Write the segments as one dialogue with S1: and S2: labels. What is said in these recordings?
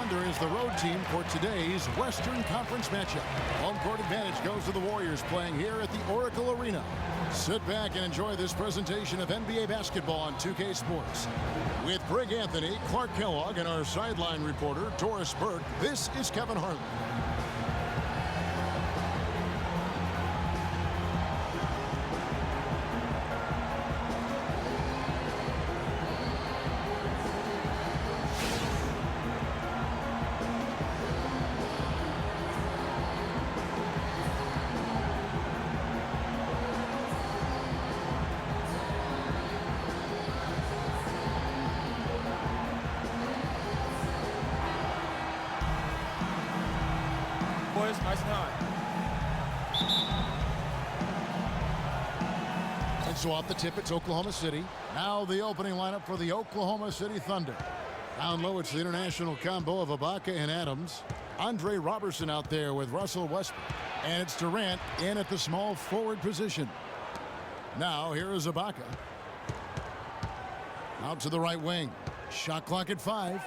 S1: Thunder is the road team for today's Western Conference matchup. Home court advantage goes to the Warriors playing here at the Oracle Arena. Sit back and enjoy this presentation of NBA basketball on 2K Sports. With Greg Anthony, Clark Kellogg, and our sideline reporter, Doris Burke, this is Kevin Harlan.
S2: Nice time.
S1: And so off the tip, it's Oklahoma City. Now the opening lineup for the Oklahoma City Thunder. Down low, it's the international combo of Ibaka and Adams. Andre Robertson out there with Russell Westbrook. And it's Durant in at the small forward position. Now here is Ibaka. Out to the right wing. Shot clock at 5.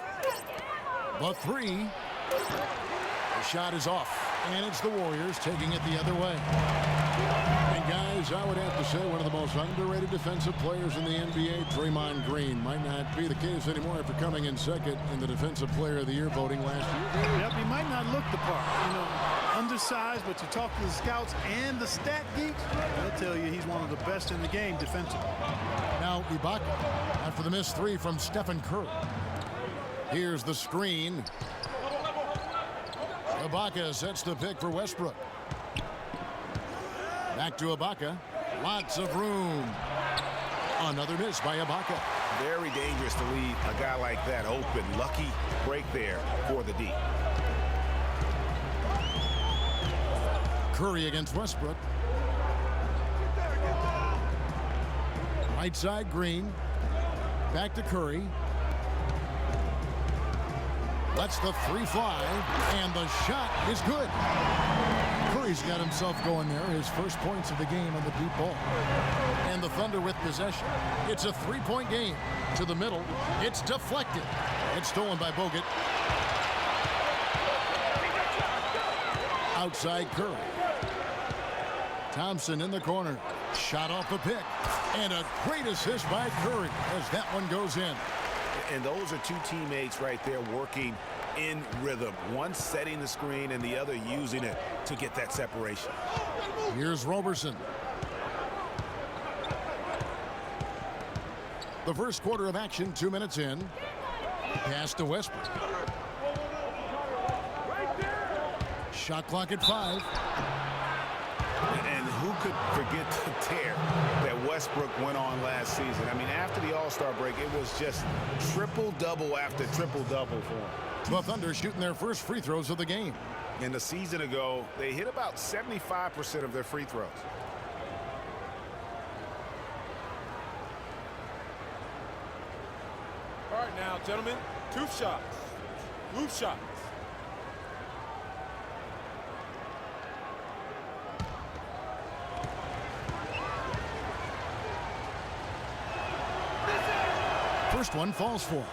S1: The 3. The shot is off. And it's the Warriors taking it the other way. And guys, I would have to say one of the most underrated defensive players in the NBA, Draymond Green. Might not be the case anymore after coming in second in the Defensive Player of the Year voting last year.
S3: Yep, he might not look the part. You know, undersized, but you talk to the scouts and the stat geeks, they'll tell you he's one of the best in the game defensively.
S1: Now Ibaka after the missed 3 from Stephen Curry. Here's the screen. Ibaka sets the pick for Westbrook. Back to Ibaka. Lots of room. Another miss by Ibaka.
S4: Very dangerous to leave a guy like that open. Lucky break there for the D.
S1: Curry against Westbrook. Right side, Green. Back to Curry. Lets the 3 fly, and the shot is good. Curry's got himself going there, his first points of the game on the deep ball. And the Thunder with possession. It's a 3-point game. To the middle, it's deflected. It's stolen by Bogut. Outside Curry. Thompson in the corner. Shot off the pick. And a great assist by Curry as that one goes in.
S4: And those are two teammates right there working in rhythm. One setting the screen and the other using it to get that separation.
S1: Here's Robertson. The first quarter of action, 2 minutes in. Pass to Westbrook. Shot clock at 5.
S4: And who could forget the tear that Westbrook went on last season? I mean, after the All-Star break, it was just triple-double after triple-double for him.
S1: The Thunder shooting their first free throws of the game.
S4: And a season ago, they hit about 75% of their free throws.
S2: All right now, gentlemen, 2 shots. Loose shots.
S1: First one falls for.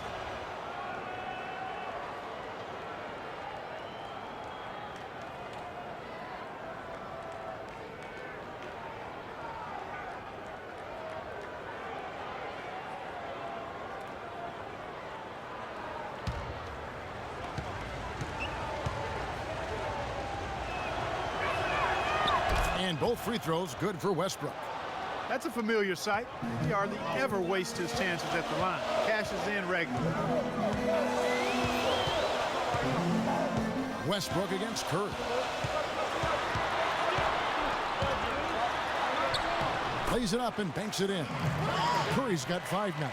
S1: And both free throws good for Westbrook.
S3: That's a familiar sight. He hardly ever wastes his chances at the line. Cashes in regularly.
S1: Westbrook against Curry. Plays it up and banks it in. Curry's got 5 now.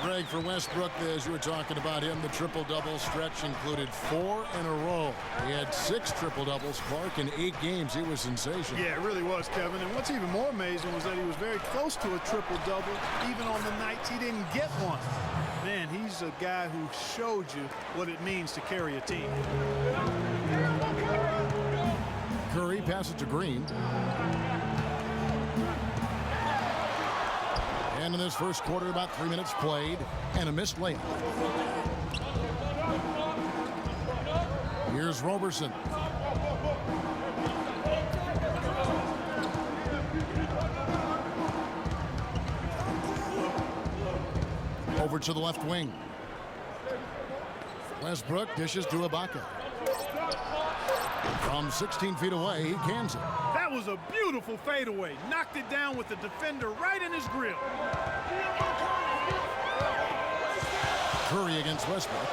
S1: Greg, for Westbrook, as you were talking about him, the triple-double stretch included 4 in a row. He had 6 triple-doubles, Clark, in 8 games. He was sensational.
S3: Yeah, it really was, Kevin. And what's even more amazing was that he was very close to a triple-double, even on the nights he didn't get one. Man, he's a guy who showed you what it means to carry a team.
S1: Curry passes to Green. And in this first quarter, about 3 minutes played, and a missed layup. Here's Roberson. Over to the left wing. Westbrook dishes to Ibaka. From 16 feet away, he cans it.
S3: That was a beautiful fadeaway. Knocked it down with the defender right in his grill.
S1: Curry against Westbrook.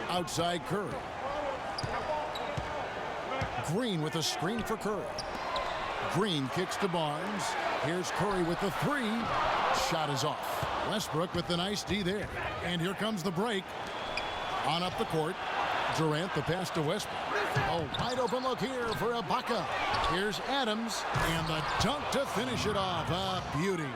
S1: Outside Curry. Green with a screen for Curry. Green kicks to Barnes. Here's Curry with the three. Shot is off. Westbrook with the nice D there. And here comes the break. On up the court. Durant the pass to Westbrook. A wide open look here for Ibaka. Here's Adams. And the dunk to finish it off. A beauty.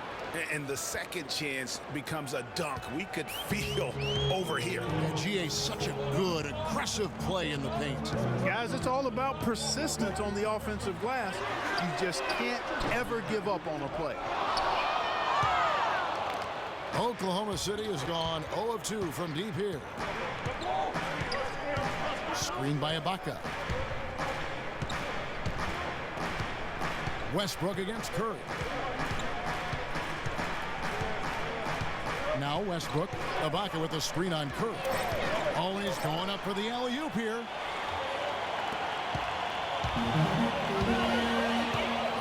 S4: And the second chance becomes a dunk. We could feel over here.
S1: And GA, such a good, aggressive play in the paint.
S3: Guys, it's all about persistence on the offensive glass. You just can't ever give up on a play.
S1: Oklahoma City has gone 0 of 2 from deep here. Screen by Ibaka. Westbrook against Curry. Now Westbrook. Ibaka with a screen on Curry. Always going up for the alley-oop here.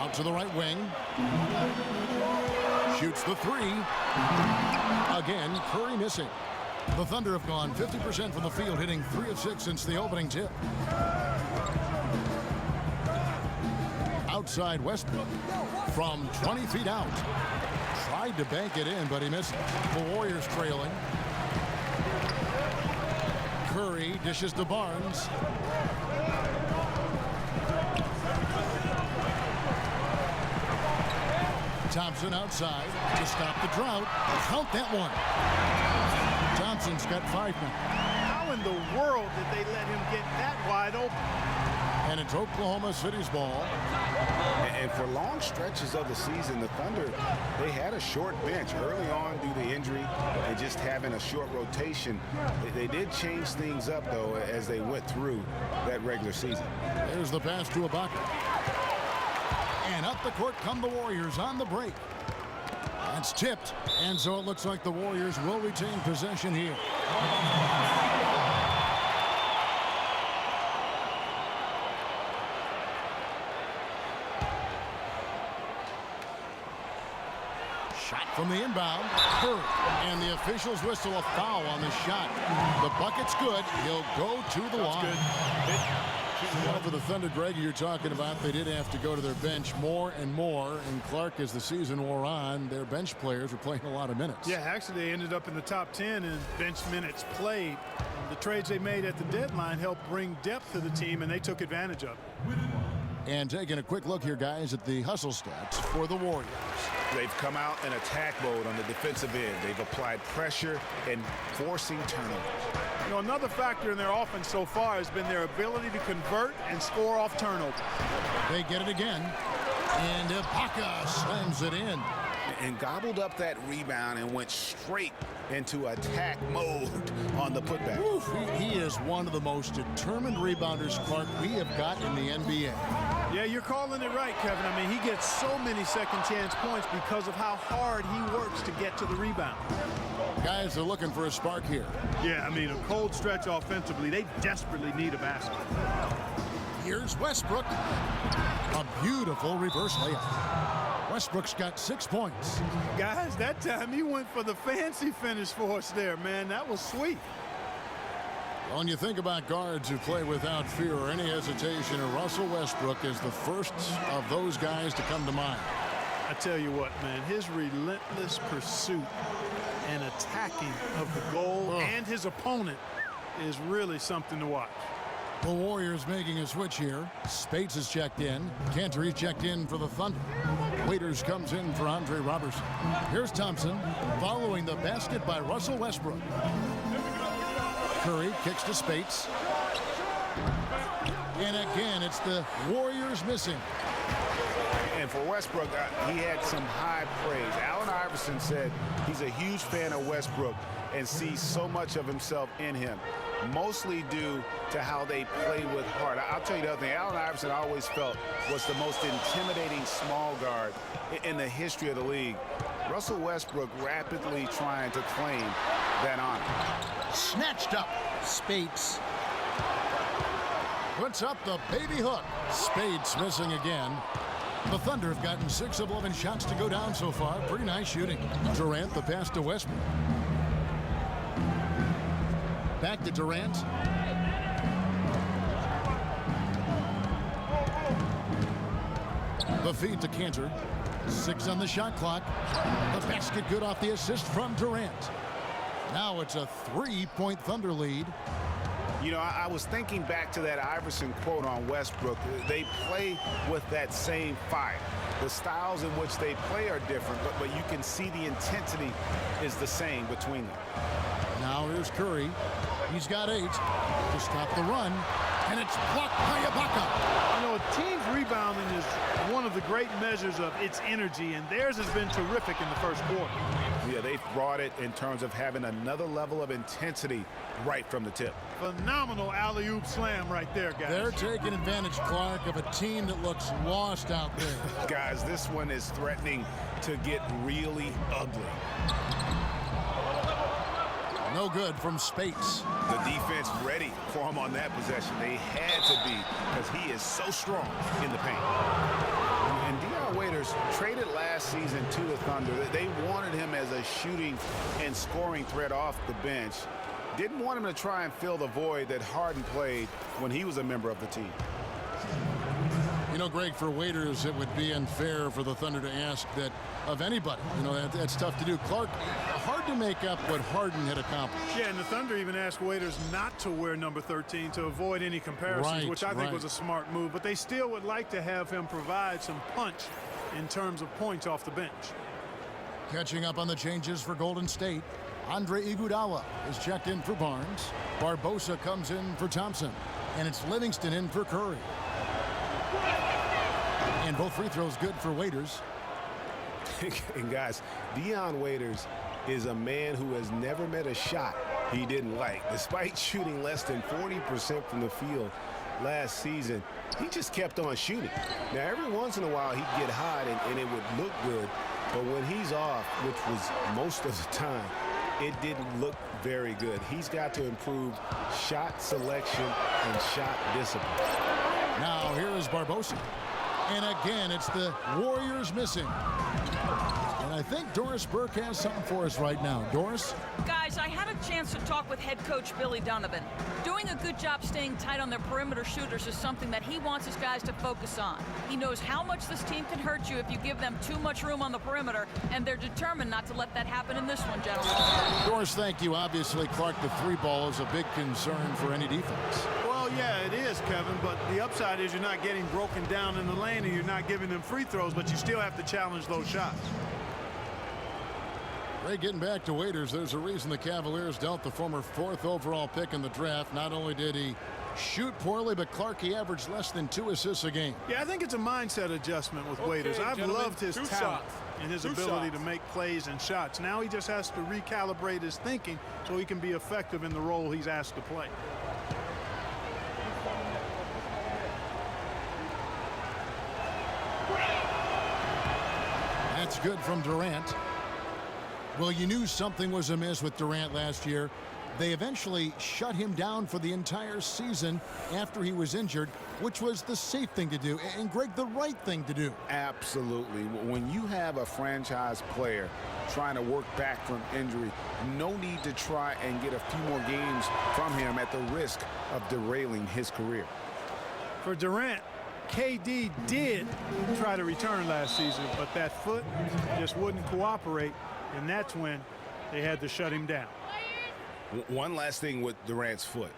S1: Out to the right wing. Shoots the three. Again, Curry missing. The Thunder have gone 50% from the field, hitting 3 of 6 since the opening tip. Outside Westbrook from 20 feet out. Tried to bank it in, but he missed. The Warriors trailing. Curry dishes to Barnes. Thompson outside to stop the drought. Count that one. Thompson's got 5 now.
S3: How in the world did they let him get that wide open?
S1: And it's Oklahoma City's ball.
S4: And for long stretches of the season, the Thunder, they had a short bench early on due to injury and just having a short rotation. They did change things up, though, as they went through that regular season.
S1: There's the pass to Ibaka. And up the court come the Warriors on the break. That's tipped. And so it looks like the Warriors will retain possession here. Shot from the inbound. Curry. And the officials whistle a foul on the shot. The bucket's good. He'll go to the line. Well, for the Thunder, Greg, you're talking about, they did have to go to their bench more and more. And Clark, as the season wore on, their bench players were playing a lot of minutes.
S3: Yeah, actually, they ended up in the top 10 in bench minutes played. The trades they made at the deadline helped bring depth to the team, and they took advantage of it.
S1: And taking a quick look here, guys, at the hustle stats for the Warriors.
S4: They've come out in attack mode on the defensive end. They've applied pressure and forcing turnovers.
S3: You know, another factor in their offense so far has been their ability to convert and score off turnovers.
S1: They get it again. And Ibaka slams it in.
S4: And gobbled up that rebound and went straight into attack mode on the putback.
S1: Oof, he is one of the most determined rebounders, Clark, we have got in the NBA.
S3: Yeah, you're calling it right, Kevin. I mean, he gets so many second chance points because of how hard he works to get to the rebound.
S1: Guys are looking for a spark here.
S3: Yeah, I mean, a cold stretch offensively. They desperately need a basket.
S1: Here's Westbrook. A beautiful reverse layup. Westbrook's got 6 points.
S3: Guys, that time he went for the fancy finish for us there, man. That was sweet.
S1: When you think about guards who play without fear or any hesitation, Russell Westbrook is the first of those guys to come to mind.
S3: I tell you what, man, his relentless pursuit and attacking of the goal and his opponent is really something to watch.
S1: The Warriors making a switch here. Spates is checked in. Cantor checked in for the Thunder. Waiters comes in for Andre Robertson. Here's Thompson following the basket by Russell Westbrook. Curry kicks to Spates. And again, it's the Warriors missing.
S4: And for Westbrook, he had some high praise. Allen Iverson said he's a huge fan of Westbrook and see so much of himself in him, mostly due to how they play with heart. I'll tell you the other thing, Allen Iverson I always felt was the most intimidating small guard in the history of the league. Russell Westbrook rapidly trying to claim that honor.
S1: Snatched up.
S5: Spates.
S1: Puts up the baby hook. Spades missing again. The Thunder have gotten 6 of 11 shots to go down so far. Pretty nice shooting. Durant, the pass to Westbrook. Back to Durant. The feed to Cantor. 6 on the shot clock. The basket good off the assist from Durant. Now it's a 3-point Thunder lead.
S4: You know, I was thinking back to that Iverson quote on Westbrook. They play with that same fire. The styles in which they play are different, but you can see the intensity is the same between them.
S1: Now here's Curry. He's got 8 to stop the run, and it's blocked by Ibaka.
S3: You know, a team's rebounding is one of the great measures of its energy, and theirs has been terrific in the first quarter.
S4: Yeah, they've brought it in terms of having another level of intensity right from the tip.
S3: Phenomenal alley-oop slam right there, guys.
S1: They're taking advantage, Clark, of a team that looks lost out there.
S4: Guys, this one is threatening to get really ugly.
S1: No good from Spates.
S4: The defense ready for him on that possession. They had to be because he is so strong in the paint. And Dion Waiters traded last season to the Thunder. They wanted him as a shooting and scoring threat off the bench. Didn't want him to try and fill the void that Harden played when he was a member of the team.
S1: You know, Greg, for Waiters, it would be unfair for the Thunder to ask that of anybody. You know, that's tough to do. Clark, hard to make up what Harden had accomplished.
S3: Yeah, and the Thunder even asked Waiters not to wear number 13 to avoid any comparisons, which I think was a smart move. But they still would like to have him provide some punch in terms of points off the bench.
S1: Catching up on the changes for Golden State, Andre Iguodala is checked in for Barnes. Barbosa comes in for Thompson. And it's Livingston in for Curry. And both free throws good for Waiters.
S4: And guys, Dion Waiters is a man who has never met a shot he didn't like. Despite shooting less than 40% from the field last season, he just kept on shooting. Now, every once in a while, he'd get hot and it would look good. But when he's off, which was most of the time, it didn't look very good. He's got to improve shot selection and shot discipline.
S1: Now, here is Barbosa. And again, it's the Warriors missing. And I think Doris Burke has something for us right now. Doris?
S6: Guys, I had a chance to talk with head coach Billy Donovan. Doing a good job staying tight on their perimeter shooters is something that he wants his guys to focus on. He knows how much this team can hurt you if you give them too much room on the perimeter, and they're determined not to let that happen in this one, gentlemen.
S1: Doris, thank you. Obviously, Clark, the 3 ball is a big concern for any defense.
S3: Well, yeah, it is, Kevin, but the upside is you're not getting broken down in the lane and you're not giving them free throws, but you still have to challenge those shots.
S1: Ray, getting back to Waiters, there's a reason the Cavaliers dealt the former 4th overall pick in the draft. Not only did he shoot poorly, but Clark, he averaged less than 2 assists a game.
S3: Yeah, I think it's a mindset adjustment with Waiters. I've loved his talent and his ability to make plays and shots. Now he just has to recalibrate his thinking so he can be effective in the role he's asked to play.
S1: That's good from Durant. Well, you knew something was amiss with Durant last year. They eventually shut him down for the entire season after he was injured, which was the safe thing to do, and Greg, the right thing to do.
S4: Absolutely. When you have a franchise player trying to work back from injury, no need to try and get a few more games from him at the risk of derailing his career.
S3: For Durant, KD did try to return last season, but that foot just wouldn't cooperate, and that's when they had to shut him down.
S4: One last thing with Durant's foot.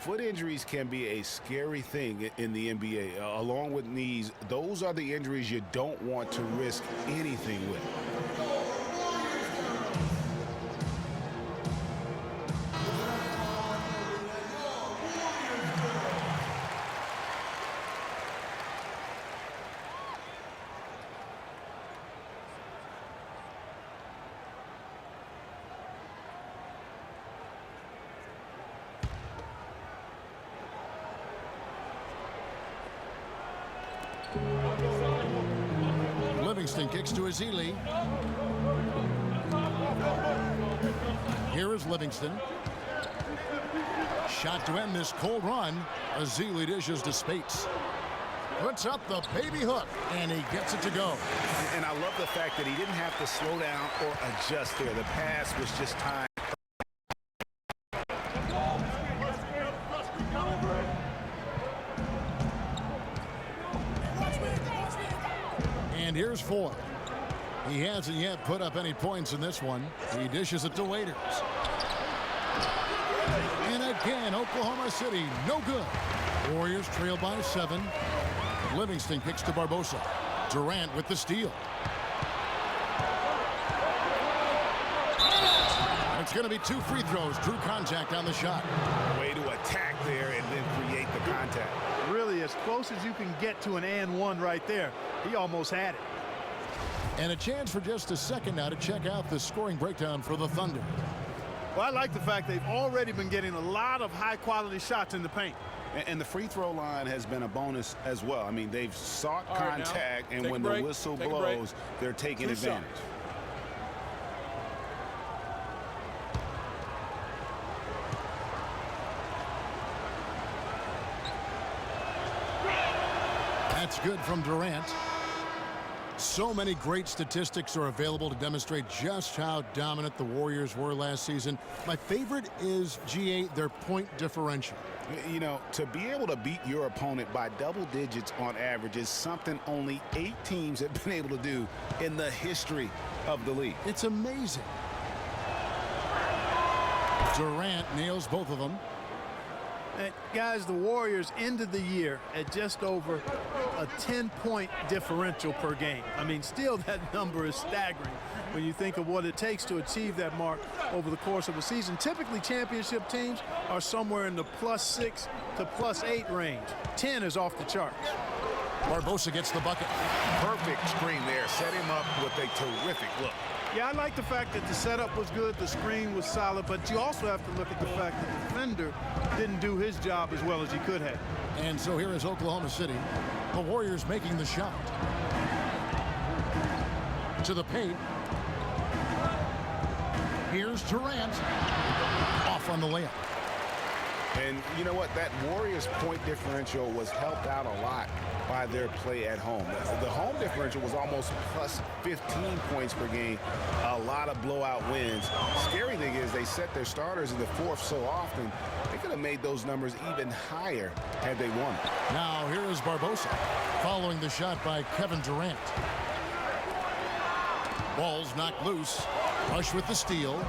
S4: Foot injuries can be a scary thing in the NBA. Along with knees, those are the injuries you don't want to risk anything with.
S1: Livingston kicks to Ezeli. Here is Livingston. Shot to end this cold run. Ezeli dishes to Spates. Puts up the baby hook, and he gets it to go.
S4: And I love the fact that he didn't have to slow down or adjust there. The pass was just timed.
S1: And here's Ford. He hasn't yet put up any points in this one. He dishes it to Waiters. And again, Oklahoma City, no good. Warriors trail by 7. Livingston kicks to Barbosa. Durant with the steal. It's going to be 2 free throws. Drew contact on the shot.
S4: Way to attack there and then create the contact.
S3: Really as close as you can get to an and one right there. He almost had it.
S1: And a chance for just a second now to check out the scoring breakdown for the Thunder.
S3: Well, I like the fact they've already been getting a lot of high-quality shots in the paint.
S4: And the free throw line has been a bonus as well. I mean, they've sought
S2: All right,
S4: contact,
S2: now,
S4: and
S2: take
S4: when
S2: a
S4: the
S2: break,
S4: whistle
S2: take a break.
S4: blows, they're taking
S2: 2
S4: advantage.
S2: shots.
S1: That's good from Durant. So many great statistics are available to demonstrate just how dominant the Warriors were last season. My favorite is, GA, their point differential.
S4: You know, to be able to beat your opponent by double digits on average is something only 8 teams have been able to do in the history of the league.
S1: It's amazing. Durant nails both of them.
S3: And guys, the Warriors ended the year at just over a 10-point differential per game. I mean, still that number is staggering when you think of what it takes to achieve that mark over the course of a season. Typically, championship teams are somewhere in the +6 to +8 range. 10 is off the charts.
S1: Barbosa gets the bucket.
S4: Perfect screen there. Set him up with a terrific look.
S3: Yeah, I like the fact that the setup was good, the screen was solid, but you also have to look at the fact that the defender didn't do his job as well as he could have.
S1: And so here is Oklahoma City. The Warriors making the shot. To the paint. Here's Durant. Off on the layup.
S4: And you know what? That Warriors point differential was helped out a lot by their play at home. The home differential was almost +15 points per game. A lot of blowout wins. Scary thing is they set their starters in the fourth so often, they could have made those numbers even higher had they won.
S1: Now here is Barbosa following the shot by Kevin Durant. Ball's knocked loose. Rush with the steal.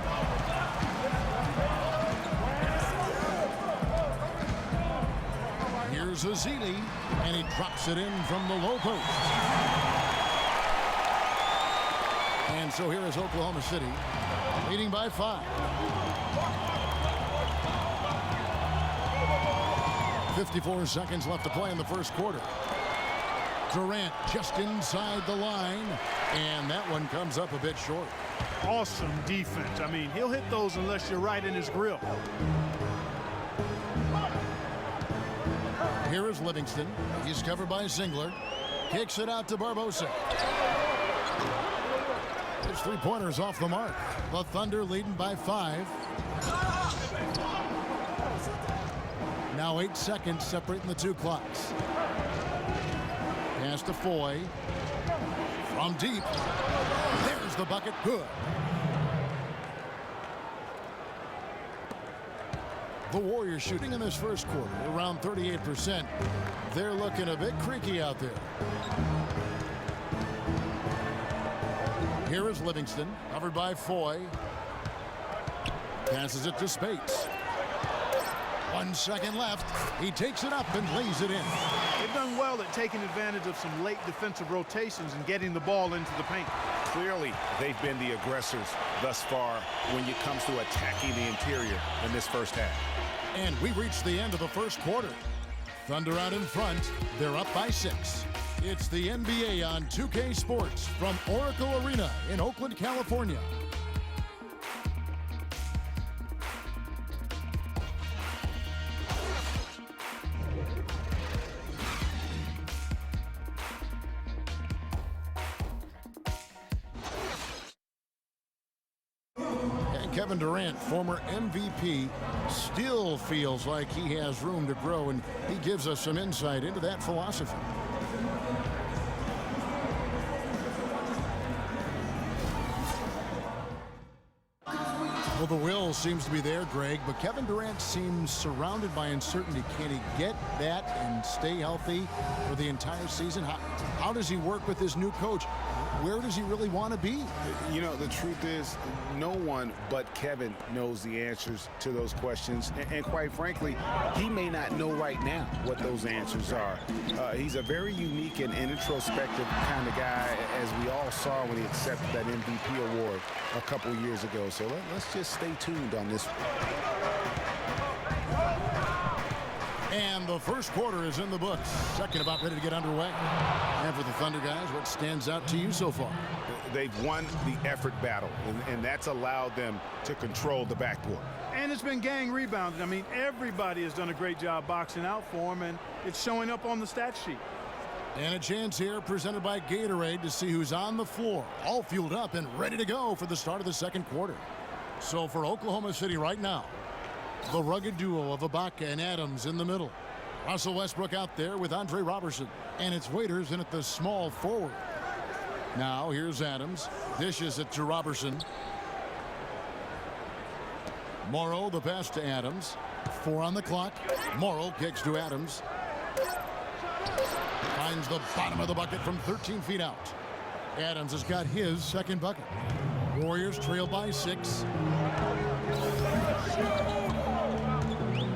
S1: Here's Ezeli, and he drops it in from the low post. And so here is Oklahoma City, leading by 5. 54 seconds left to play in the first quarter. Durant just inside the line, and that one comes up a bit short.
S3: Awesome defense. I mean, he'll hit those unless you're right in his grill.
S1: Here is Livingston. He's covered by Zingler. Kicks it out to Barbosa. His 3-pointers off the mark. The Thunder leading by 5. Now 8 seconds separating the 2 clocks. Pass to Foy. From deep. There's the bucket. Good. The Warriors shooting in this first quarter around 38%. They're looking a bit creaky out there. Here is Livingston, covered by Foy. Passes it to Spates. 1 second left. He takes it up and lays it in.
S3: They've done well at taking advantage of some late defensive rotations and getting the ball into the paint.
S4: Clearly, they've been the aggressors thus far when it comes to attacking the interior in this first half.
S1: And we reached the end of the first quarter. Thunder out in front. They're up by 6. It's the NBA on 2K Sports from Oracle Arena in Oakland, California. Kevin Durant, former MVP, still feels like he has room to grow, and he gives us some insight into that philosophy. Well, the will seems to be there, Greg, but Kevin Durant seems surrounded by uncertainty. Can he get that and stay healthy for the entire season? How does he work with his new coach? Where does he really want to be?
S4: You know, the truth is, no one but Kevin knows the answers to those questions. And quite frankly, he may not know right now what those answers are. He's a very unique and introspective kind of guy, as we all saw when he accepted that MVP award a couple years ago. So let's just stay tuned on this one.
S1: And the first quarter is in the books. Second about ready to get underway. And for the Thunder guys, what stands out to you so far?
S4: They've won the effort battle, and that's allowed them to control the backcourt.
S3: And it's been gang rebounding. I mean, everybody has done a great job boxing out for him, and it's showing up on the stat sheet.
S1: And a chance here presented by Gatorade to see who's on the floor, all fueled up and ready to go for the start of the second quarter. So for Oklahoma City right now, the rugged duo of Ibaka and Adams in the middle. Russell Westbrook out there with Andre Robertson. And it's Waiters in at the small forward. Now here's Adams. Dishes it to Robertson. Morrow the pass to Adams. 4 on the clock. Morrow kicks to Adams. Finds the bottom of the bucket from 13 feet out. Adams has got his second bucket. Warriors trail by 6.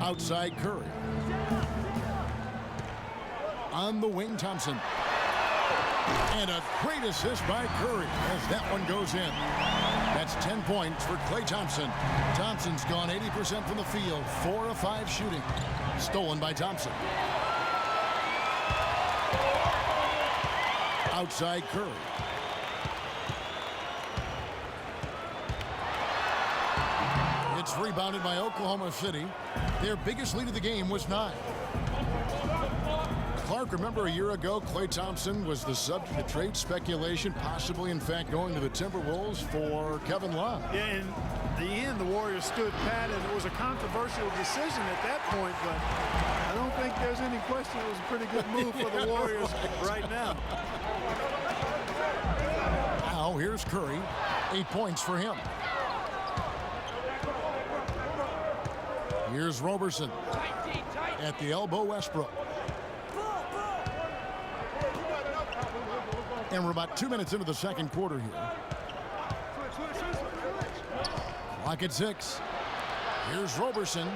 S1: Outside Curry. On the wing, Thompson. And a great assist by Curry as that one goes in. That's 10 points for Klay Thompson. Thompson's gone 80% from the field, 4 of 5 shooting. Stolen by Thompson. Outside Curry. It's rebounded by Oklahoma City. Their biggest lead of the game was 9. Clark, remember a year ago, Klay Thompson was the subject of trade speculation, possibly, in fact, going to the Timberwolves for Kevin Love.
S3: Yeah, in the end, the Warriors stood pat, and it was a controversial decision at that point, but I don't think there's any question it was a pretty good move for the Warriors right now.
S1: Now, here's Curry. 8 points for him. Here's Robertson. At the elbow, Westbrook. And we're about 2 minutes into the second quarter here. Clock at 6. Here's Robertson.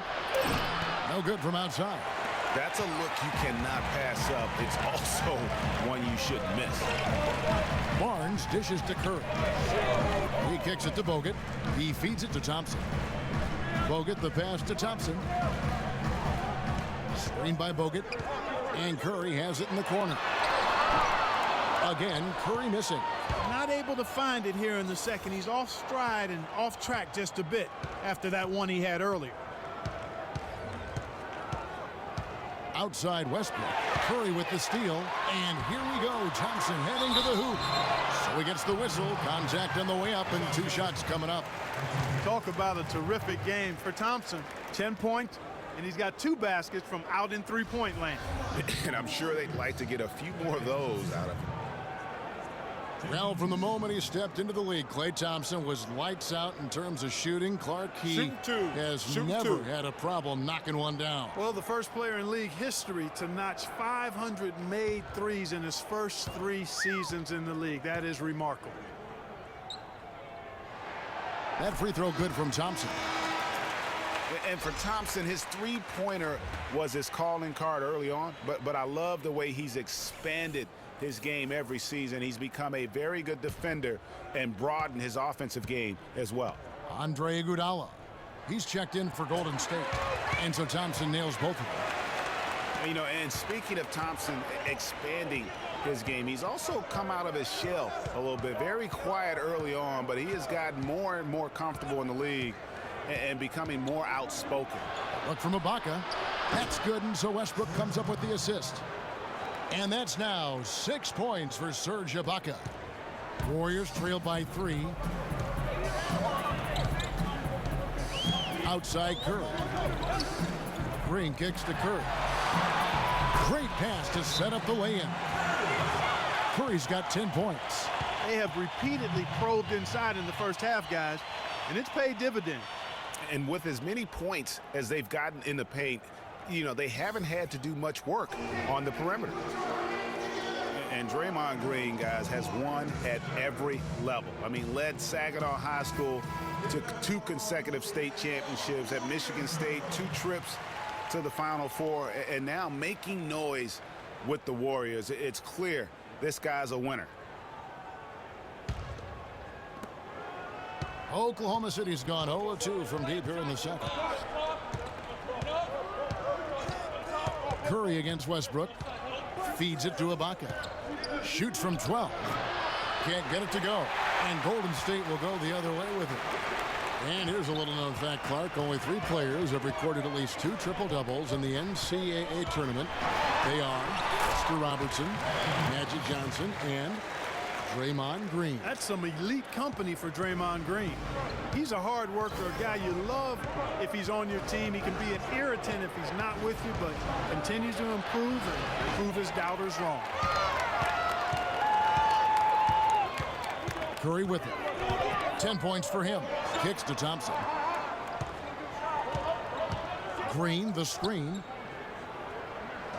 S1: No good from outside.
S4: That's a look you cannot pass up. It's also one you shouldn't miss.
S1: Barnes dishes to Curry. He kicks it to Bogut. He feeds it to Thompson. Bogut the pass to Thompson. Screened by Bogut. And Curry has it in the corner. Again, Curry missing.
S3: Not able to find it here in the second. He's off stride and off track just a bit after that one he had earlier.
S1: Outside Westbrook. Curry with the steal. And here we go. Thompson heading to the hoop. So he gets the whistle. Contact on the way up and 2 shots coming up.
S3: Talk about a terrific game for Thompson. 10 points, and he's got 2 baskets from out in three-point land.
S4: And I'm sure they'd like to get a few more of those out of him.
S1: Well, from the moment he stepped into the league, Klay Thompson was lights out in terms of shooting. Clark, he has never had a problem knocking one down.
S3: Well, the first player in league history to notch 500 made threes in his first 3 seasons in the league. That is remarkable.
S1: That free throw good from Thompson.
S4: And for Thompson, his three-pointer was his calling card early on, but I love the way he's expanded his game every season. He's become a very good defender and broadened his offensive game as well.
S1: Andre Iguodala. He's checked in for Golden State. And so Thompson nails both of them.
S4: You know, and speaking of Thompson expanding his game, he's also come out of his shell a little bit. Very quiet early on, but he has gotten more and more comfortable in the league and becoming more outspoken.
S1: Look from Ibaka. That's good, and so Westbrook comes up with the assist. And that's now 6 points for Serge Ibaka. Warriors trail by 3. Outside Curry. Green kicks to Curry. Great pass to set up the lay-in. Curry's got 10 points.
S3: They have repeatedly probed inside in the first half, guys, and it's paid dividends.
S4: And with as many points as they've gotten in the paint, you know, they haven't had to do much work on the perimeter. And Draymond Green, guys, has won at every level. I mean, led Saginaw High School to 2 consecutive state championships at Michigan State, 2 trips to the Final Four, and now making noise with the Warriors. It's clear this guy's a winner.
S1: Oklahoma City's gone 0-2 from deep here in the second. Curry against Westbrook. Feeds it to Ibaka. Shoots from 12. Can't get it to go. And Golden State will go the other way with it. And here's a little known fact, Clark. Only 3 players have recorded at least 2 triple-doubles in the NCAA tournament. They are Oscar Robertson, Magic Johnson, and Draymond Green.
S3: That's some elite company for Draymond Green. He's a hard worker, a guy you love if he's on your team. He can be an irritant if he's not with you, but continues to improve and prove his doubters wrong.
S1: Curry with it. 10 points for him. Kicks to Thompson. Green, the screen.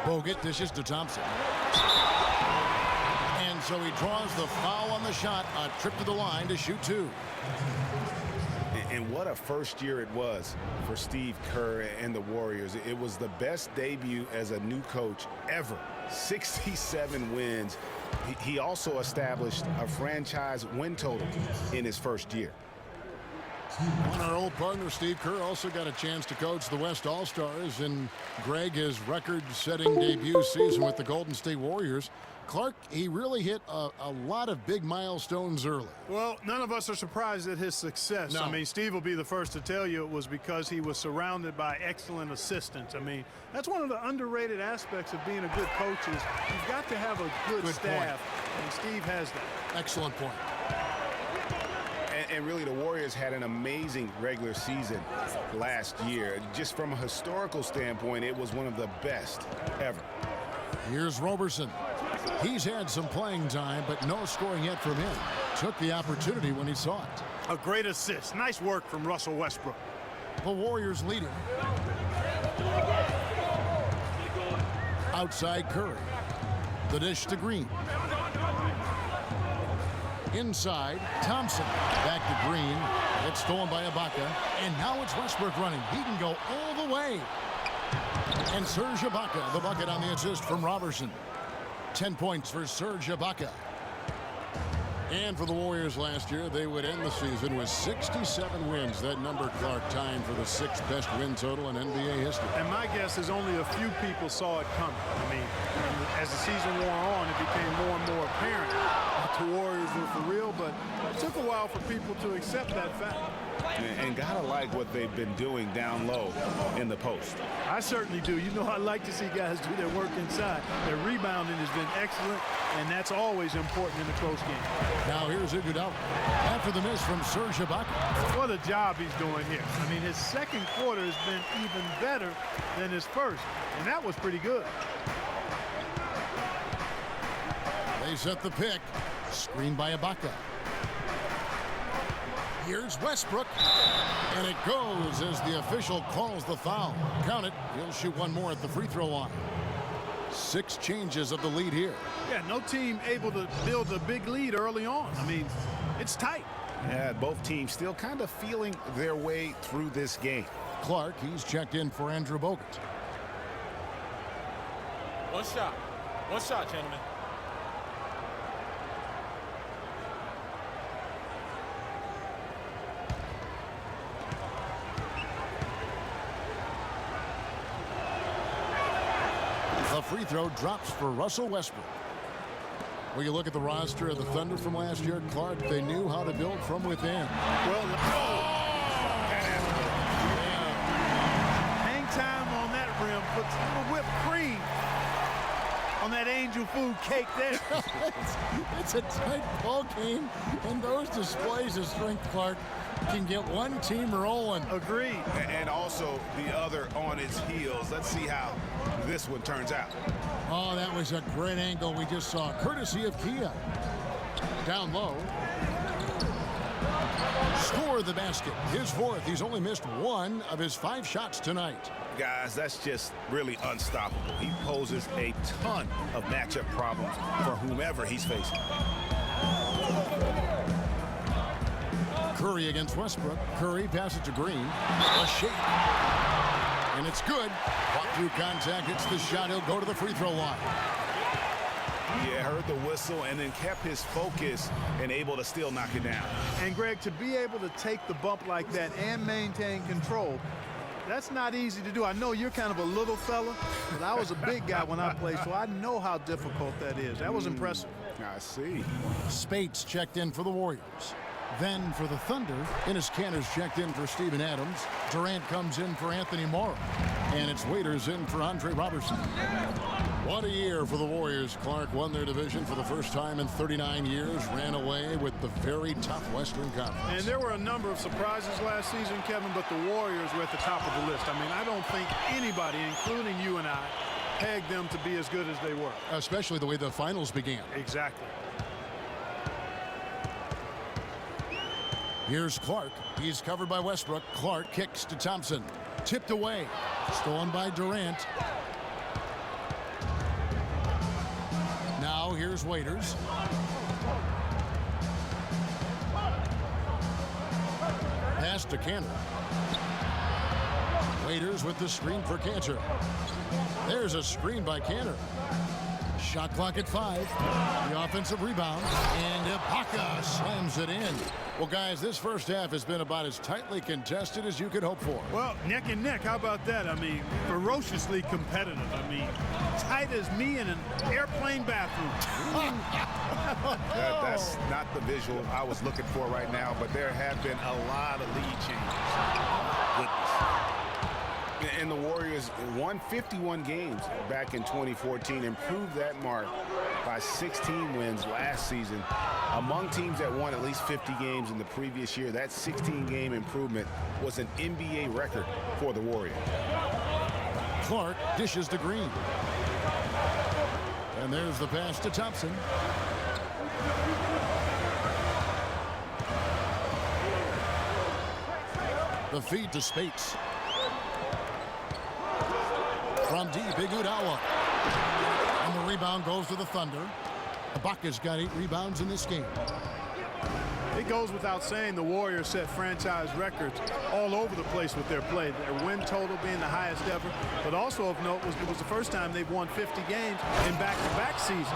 S1: Bogut dishes to Thompson. And so he draws the foul on the shot. A trip to the line to shoot 2.
S4: And what a first year it was for Steve Kerr and the Warriors. It was the best debut as a new coach ever. 67 wins. He also established a franchise win total in his first year.
S1: And our old partner Steve Kerr also got a chance to coach the West All-Stars in Greg, his record-setting debut season with the Golden State Warriors. Clark, he really hit a lot of big milestones early.
S3: Well, none of us are surprised at his success.
S1: No.
S3: I mean, Steve will be the first to tell you it was because he was surrounded by excellent assistants. I mean, that's one of the underrated aspects of being a good coach is you've got to have a good staff, and Steve has that.
S1: Excellent point.
S4: And really, the Warriors had an amazing regular season last year. Just from a historical standpoint, it was one of the best ever.
S1: Here's Roberson. He's had some playing time, but no scoring yet from him. Took the opportunity when he saw it.
S3: A great assist. Nice work from Russell Westbrook.
S1: The Warriors leading. Outside Curry. The dish to Green. Inside, Thompson. Back to Green. It's stolen by Ibaka. And now it's Westbrook running. He can go all the way. And Serge Ibaka, the bucket on the assist from Robertson. 10 points for Serge Ibaka. And for the Warriors last year, they would end the season with 67 wins. That number, Clark, tying for the 6th best win total in NBA history.
S3: And my guess is only a few people saw it coming. I mean, as the season wore on, it became more and more apparent that the Warriors were for real, but it took a while for people to accept that fact.
S4: And gotta like what they've been doing down low in the post.
S3: I certainly do. You know, I like to see guys do their work inside. Their rebounding has been excellent, and that's always important in a close game.
S1: Now here's Iguodala. After the miss from Serge Ibaka.
S3: What a job he's doing here. I mean, his second quarter has been even better than his first, and that was pretty good.
S1: They set the pick. Screen by Ibaka. Here's Westbrook. And it goes as the official calls the foul. Count it. He'll shoot one more at the free throw line. 6 changes of the lead here.
S3: Yeah, no team able to build a big lead early on. I mean, it's tight.
S4: Yeah, both teams still kind of feeling their way through this game.
S1: Clark, he's checked in for Andrew Bogut.
S2: One shot, gentlemen.
S1: The free throw drops for Russell Westbrook. When you look at the roster of the Thunder from last year, Clark, they knew how to build from within.
S3: Well, hang time on that rim, puts a little whipped cream. on that angel food cake there.
S1: It's a tight ball game, and those displays of strength, Clark, can get one team rolling.
S3: Agreed.
S4: And also the other on its heels. Let's see how this one turns out.
S1: Oh, that was a great angle we just saw, courtesy of Kia. Down low. Score the basket. His fourth. He's only missed one of his 5 shots tonight.
S4: Guys, that's just really unstoppable. He poses a ton of matchup problems for whomever he's facing.
S1: Curry against Westbrook. Curry passes to Green. A shake. And it's good. Fought through contact. It's the shot. He'll go to the free throw line.
S4: Yeah, heard the whistle and then kept his focus and able to still knock it down.
S3: And Greg, to be able to take the bump like that and maintain control, that's not easy to do. I know you're kind of a little fella, but I was a big guy when I played, so I know how difficult that is. That was impressive.
S4: I see.
S1: Spates checked in for the Warriors. Then for the Thunder, Enes Kanter's checked in for Steven Adams. Durant comes in for Anthony Morrow. And it's Waiters in for Andre Robertson. What a year for the Warriors. Clark won their division for the first time in 39 years, ran away with the very tough Western Conference.
S3: And there were a number of surprises last season, Kevin, but the Warriors were at the top of the list. I mean, I don't think anybody, including you and I, pegged them to be as good as they were.
S1: Especially the way the finals began.
S3: Exactly.
S1: Here's Clark. He's covered by Westbrook. Clark kicks to Thompson. Tipped away. Stolen by Durant. Now here's Waiters. Pass to Kanter. Waiters with the screen for Kanter. There's a screen by Kanter. Shot clock at 5. The offensive rebound. And Ibaka slams it in. Well, guys, this first half has been about as tightly contested as you could hope for.
S3: Well, neck and neck. How about that? I mean, ferociously competitive. I mean, tight as me in an airplane bathroom.
S4: That's not the visual I was looking for right now, but there have been a lot of lead changes. Goodness. And the Warriors won 51 games back in 2014, improved that mark by 16 wins last season. Among teams that won at least 50 games in the previous year, that 16-game improvement was an NBA record for the Warriors.
S1: Clark dishes to Green. And there's the pass to Thompson. The feed to Spates. From deep, Iguodala. And the rebound goes to the Thunder. Ibaka's got 8 rebounds in this game.
S3: It goes without saying the Warriors set franchise records all over the place with their play. Their win total being the highest ever, but also of note was it was the first time they've won 50 games in back-to-back seasons.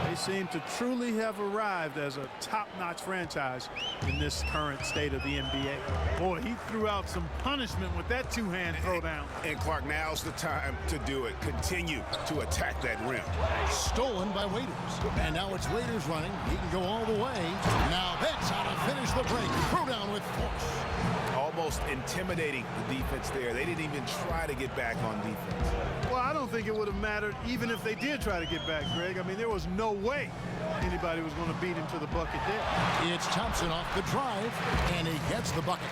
S3: They seem to truly have arrived as a top-notch franchise in this current state of the NBA. Boy, he threw out some punishment with that two-hand throwdown.
S4: And Clark, now's the time to do it. Continue to attack that rim.
S1: Stolen by Waiters. And now it's Waiters running. He can go all the way. Now that's how to finish the break. Throw down with force.
S4: Almost intimidating the defense there. They didn't even try to get back on defense.
S3: Well, I don't think it would have mattered even if they did try to get back, Greg. I mean, there was no way anybody was going to beat him to the bucket there.
S1: It's Thompson off the drive, and he gets the bucket.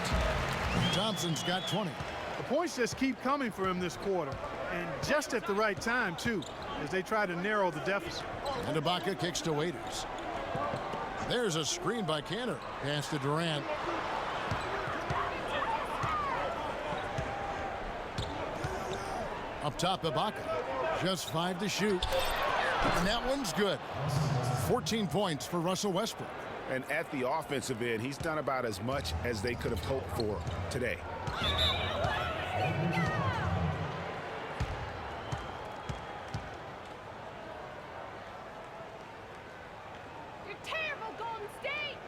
S1: Thompson's got 20.
S3: The points just keep coming for him this quarter, and just at the right time, too, as they try to narrow the deficit.
S1: And Ibaka kicks to Waiters. There's a screen by Kanter. Pass to Durant. Up top, Ibaka. Just 5 to shoot. And that one's good. 14 points for Russell Westbrook.
S4: And at the offensive end, he's done about as much as they could have hoped for today.
S5: You're terrible, Golden State!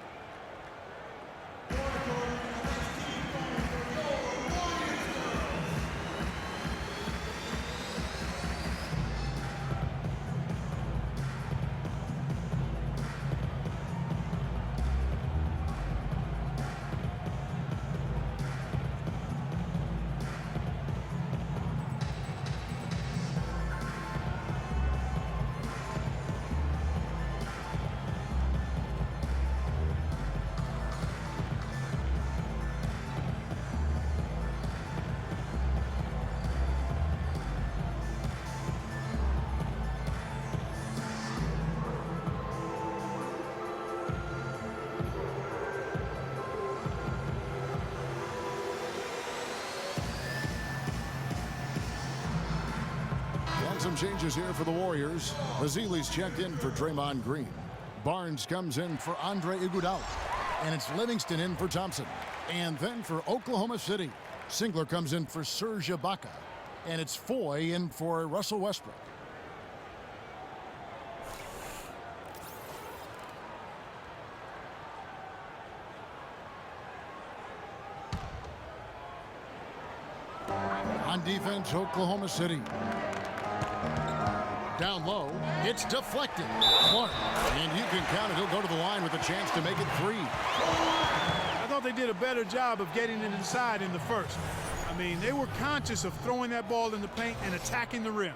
S1: Some changes here for the Warriors. Ezeli's checked in for Draymond Green. Barnes comes in for Andre Iguodala. And it's Livingston in for Thompson. And then for Oklahoma City, Singler comes in for Serge Ibaka. And it's Foy in for Russell Westbrook. On defense, Oklahoma City. Down low, it's deflected. Clark, and you can count it. He'll go to the line with a chance to make it 3.
S3: I thought they did a better job of getting it inside in the first. I mean, they were conscious of throwing that ball in the paint and attacking the rim.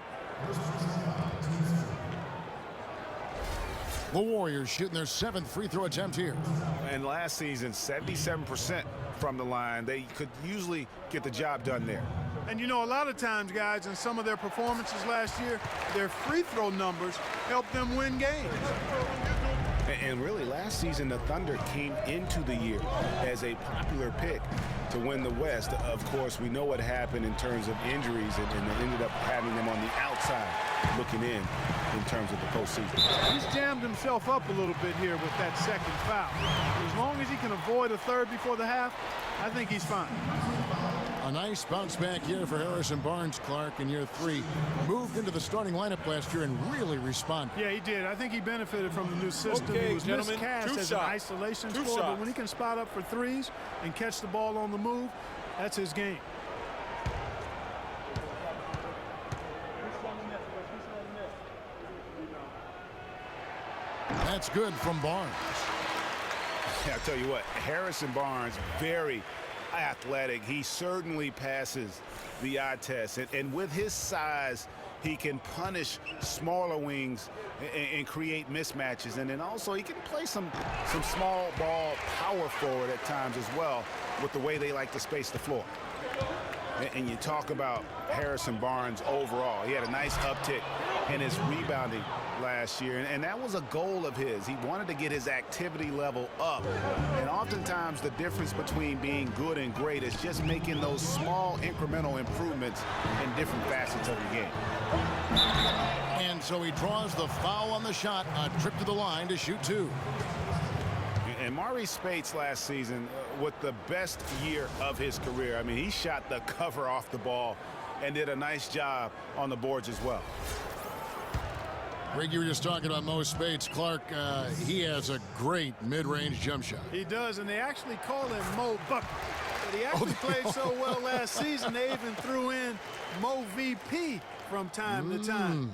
S1: The Warriors shooting their 7th free throw attempt here.
S4: And last season, 77% from the line. They could usually get the job done there.
S3: And you know, a lot of times, guys, in some of their performances last year, their free throw numbers helped them win games.
S4: And really, last season, the Thunder came into the year as a popular pick to win the West. Of course, we know what happened in terms of injuries, and they ended up having them on the outside looking in terms of the postseason.
S3: He's jammed himself up a little bit here with that second foul. As long as he can avoid a third before the half, I think he's fine.
S1: A nice bounce back here for Harrison Barnes. Clark in year 3 moved into the starting lineup last year and really responded.
S3: Yeah, he did. I think he benefited from the new system.
S2: Okay,
S3: he was
S2: gentlemen,
S3: miscast
S2: 2
S3: as
S2: shots.
S3: an isolation
S2: 2
S3: scorer, but
S2: shots.
S3: when he can spot up for threes and catch the ball on the move, that's his game.
S1: That's good from Barnes.
S4: Yeah, I'll tell you what, Harrison Barnes, very athletic. He certainly passes the eye test. And with his size, he can punish smaller wings and create mismatches. And then also he can play some small ball power forward at times as well with the way they like to space the floor. And you talk about Harrison Barnes overall. He had a nice uptick in his rebounding last year, and that was a goal of his. He wanted to get his activity level up, and oftentimes the difference between being good and great is just making those small incremental improvements in different facets of the game.
S1: And so he draws the foul on the shot, a trip to the line to shoot 2.
S4: And Maurice Spates last season with the best year of his career. I mean, he shot the cover off the ball and did a nice job on the boards as well.
S1: Rick, you were just talking about Mo Spates. Clark, he has a great mid-range jump shot.
S3: He does, and they actually call him Mo Bucket. But he actually played so well last season, they even threw in Mo VP from time to time.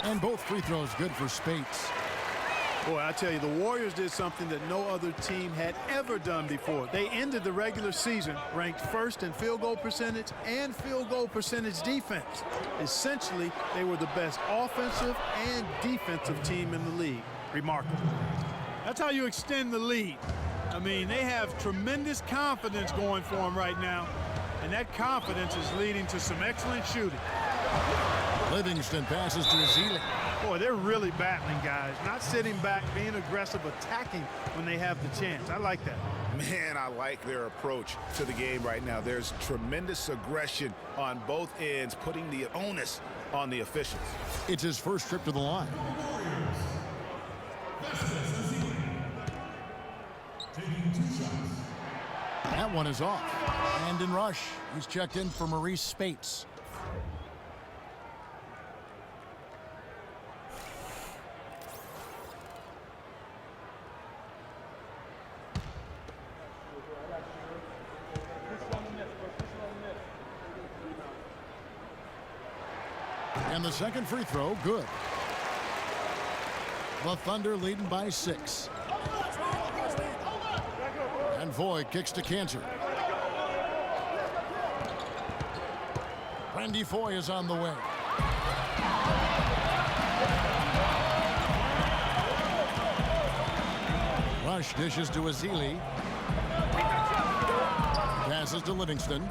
S1: And both free throws good for Spates.
S3: Boy, I tell you, the Warriors did something that no other team had ever done before. They ended the regular season ranked first in field goal percentage and field goal percentage defense. Essentially, they were the best offensive and defensive team in the league. Remarkable. That's how you extend the lead. I mean, they have tremendous confidence going for them right now, and that confidence is leading to some excellent shooting.
S1: Livingston passes to Ezeli.
S3: Boy, they're really battling, guys. Not sitting back, being aggressive, attacking when they have the chance. I like that.
S4: Man, I like their approach to the game right now. There's tremendous aggression on both ends, putting the onus on the officials.
S1: It's his first trip to the line. That one is off. And in rush, he's checked in for Maurice Spates. And the second free throw, good. The Thunder leading by 6. And Voigt kicks to Cantor. Randy Foy is on the way. Rush dishes to Ezeli. Passes to Livingston.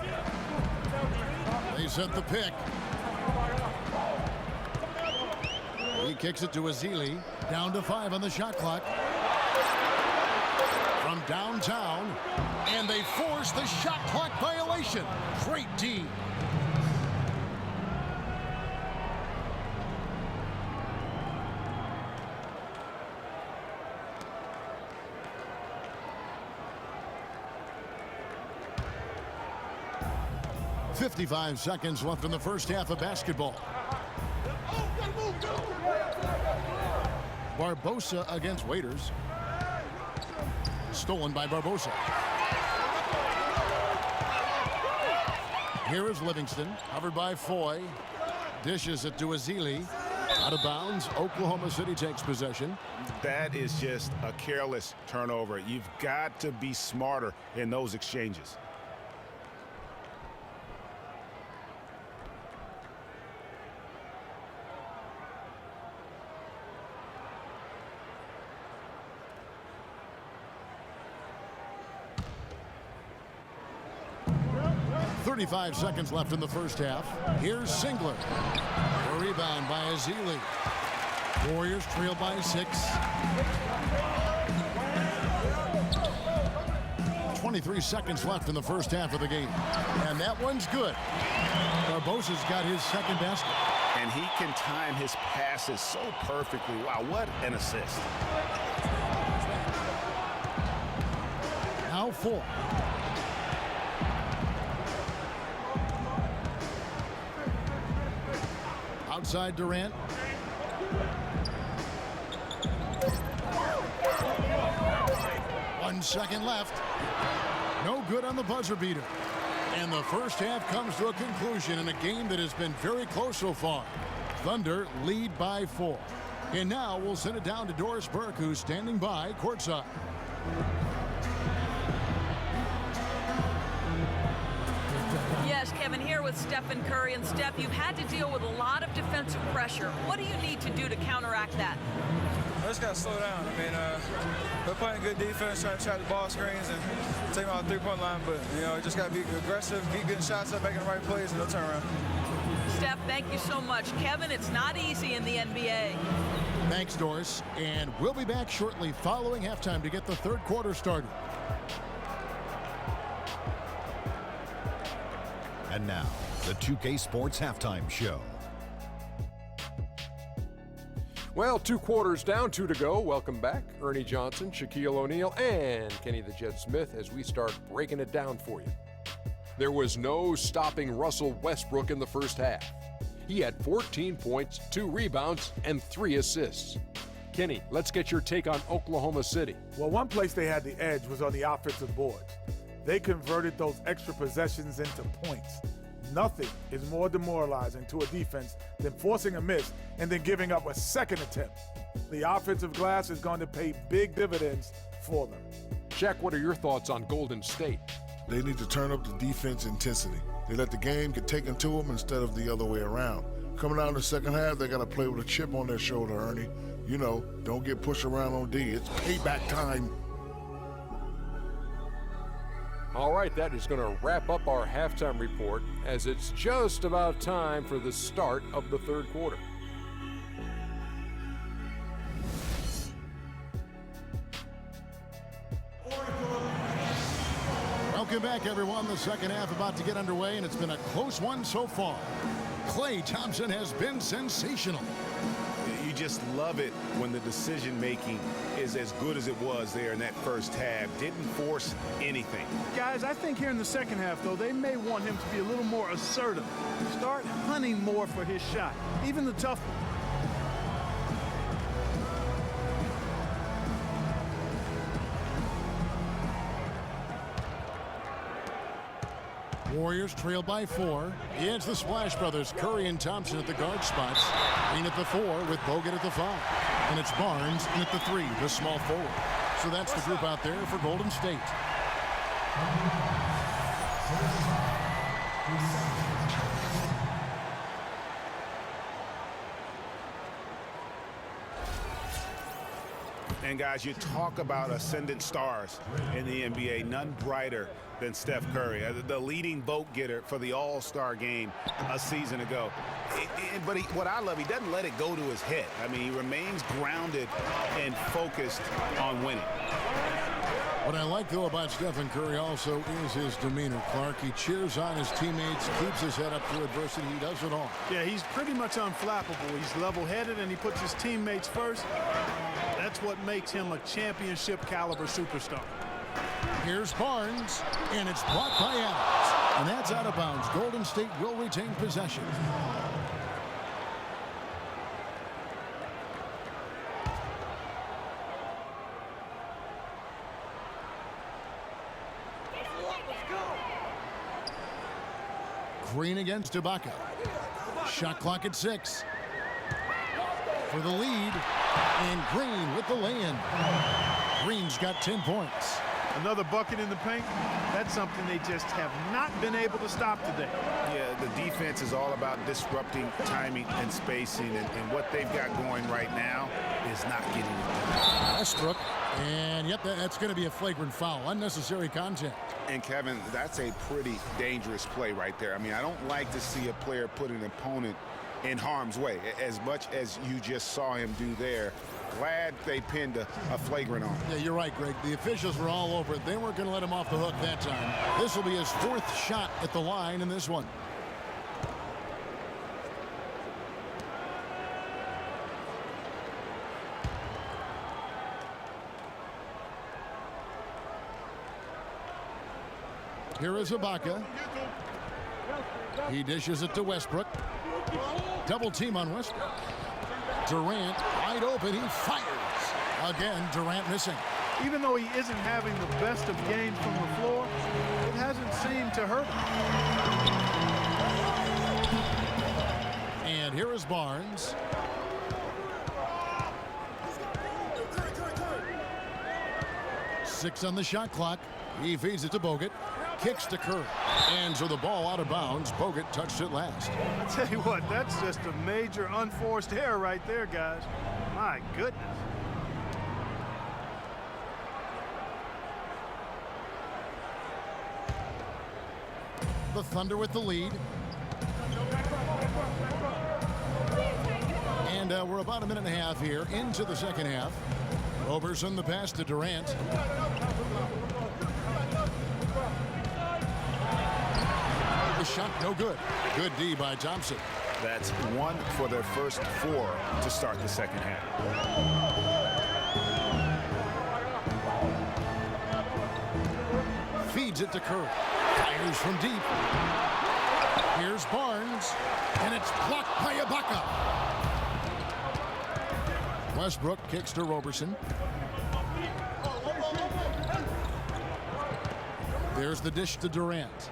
S1: They set the pick. He kicks it to Ezeli. Down to 5 on the shot clock. From downtown. And they force the shot clock violation. Great D. .55 seconds left in the first half of basketball. Barbosa against Waiters. Stolen by Barbosa. Here is Livingston, covered by Foy. Dishes it to Ezeli. Out of bounds. Oklahoma City takes possession.
S4: That is just a careless turnover. You've got to be smarter in those exchanges.
S1: .35 seconds left in the first half. Here's Singler. A rebound by Ezeli. Warriors trail by 6. 23 seconds left in the first half of the game. And that one's good. Barbosa's got his second basket.
S4: And he can time his passes so perfectly. Wow, what an assist.
S1: Now 4. Outside Durant. One second left. No good on the buzzer beater. And the first half comes to a conclusion in a game that has been very close so far. Thunder lead by 4. And now we'll send it down to Doris Burke, who's standing by courtside.
S6: Yes, Kevin, here with Stephen Curry. And Steph, you've had to deal with a lot of defensive pressure. What do you need to do to counteract that?
S7: I just got to slow down. I mean, we're playing good defense, trying to track the ball screens and take them out the three-point line. But, you know, just got to be aggressive, keep getting shots up, making the right plays, and they'll turn around.
S6: Steph, thank you so much. Kevin, it's not easy in the NBA.
S1: Thanks, Doris. And we'll be back shortly following halftime to get the third quarter started.
S8: And now, the 2K Sports Halftime Show.
S9: Well, 2 quarters down, 2 to go. Welcome back, Ernie Johnson, Shaquille O'Neal, and Kenny the Jet Smith as we start breaking it down for you. There was no stopping Russell Westbrook in the first half. He had 14 points, 2 rebounds, and 3 assists. Kenny, let's get your take on Oklahoma City.
S10: Well, one place they had the edge was on the offensive boards. They converted those extra possessions into points. Nothing is more demoralizing to a defense than forcing a miss and then giving up a second attempt. The offensive glass is going to pay big dividends for them.
S9: Shaq, what are your thoughts on Golden State?
S11: They need to turn up the defense intensity. They let the game get taken to them instead of the other way around. Coming out in the second half, they got to play with a chip on their shoulder, Ernie. You know, don't get pushed around on D. It's payback time.
S9: All right, that is going to wrap up our halftime report as it's just about time for the start of the third quarter.
S1: Welcome back, everyone. The second half about to get underway, and it's been a close one so far. Klay Thompson has been sensational.
S4: You just love it when the decision-making is as good as it was there in that first half. Didn't force anything.
S3: Guys, I think here in the second half, though, they may want him to be a little more assertive. Start hunting more for his shot, even the tough one.
S1: Warriors trail by 4. It's the Splash Brothers, Curry and Thompson at the guard spots. Green at the 4 with Bogut at the 5. And it's Barnes in at the 3, the small forward. So that's the group out there for Golden State.
S4: And guys, you talk about ascendant stars in the NBA, none brighter than Steph Curry, the leading vote getter for the All-Star game a season ago. But what I love, he doesn't let it go to his head. I mean, he remains grounded and focused on winning.
S1: What I like, though, about Stephen Curry also is his demeanor, Clark. He cheers on his teammates, keeps his head up through adversity. He does it all.
S3: Yeah, he's pretty much unflappable. He's level-headed, and he puts his teammates first. That's what makes him a championship-caliber superstar.
S1: Here's Barnes, and it's blocked by Adams. And that's out of bounds. Golden State will retain possession. Green against Ibaka. Shot clock at 6. For the lead, and Green with the lay-in. Green's got 10 points.
S3: Another bucket in the paint. That's something they just have not been able to stop today.
S4: Yeah, the defense is all about disrupting timing and spacing, and what they've got going right now is not getting it.
S1: Westbrook, and yep, that's going to be a flagrant foul. Unnecessary contact.
S4: And Kevin, that's a pretty dangerous play right there. I mean, I don't like to see a player put an opponent in harm's way, as much as you just saw him do there. Glad they pinned a flagrant on him.
S1: Yeah, you're right, Greg. The officials were all over it. They weren't going to let him off the hook that time. This will be his 4th shot at the line in this one. Here is Ibaka. He dishes it to Westbrook. Double team on Westbrook. Durant wide open. He fires. Again, Durant missing.
S3: Even though he isn't having the best of games from the floor, it hasn't seemed to hurt him.
S1: And here is Barnes. Six on the shot clock. He feeds it to Bogut. Kicks to Curry. And so the ball out of bounds. Bogut touched it last.
S3: I tell you what, that's just a major unforced error right there, guys. My goodness.
S1: The Thunder with the lead. And we're about a minute and a half here into the second half. Roberson the pass to Durant. The shot no good. Good D by Thompson.
S4: That's 1 for their first 4 to start the second half.
S1: Feeds it to Curry. Fires from deep. Here's Barnes. And it's blocked by Ibaka. Westbrook kicks to Roberson. There's the dish to Durant.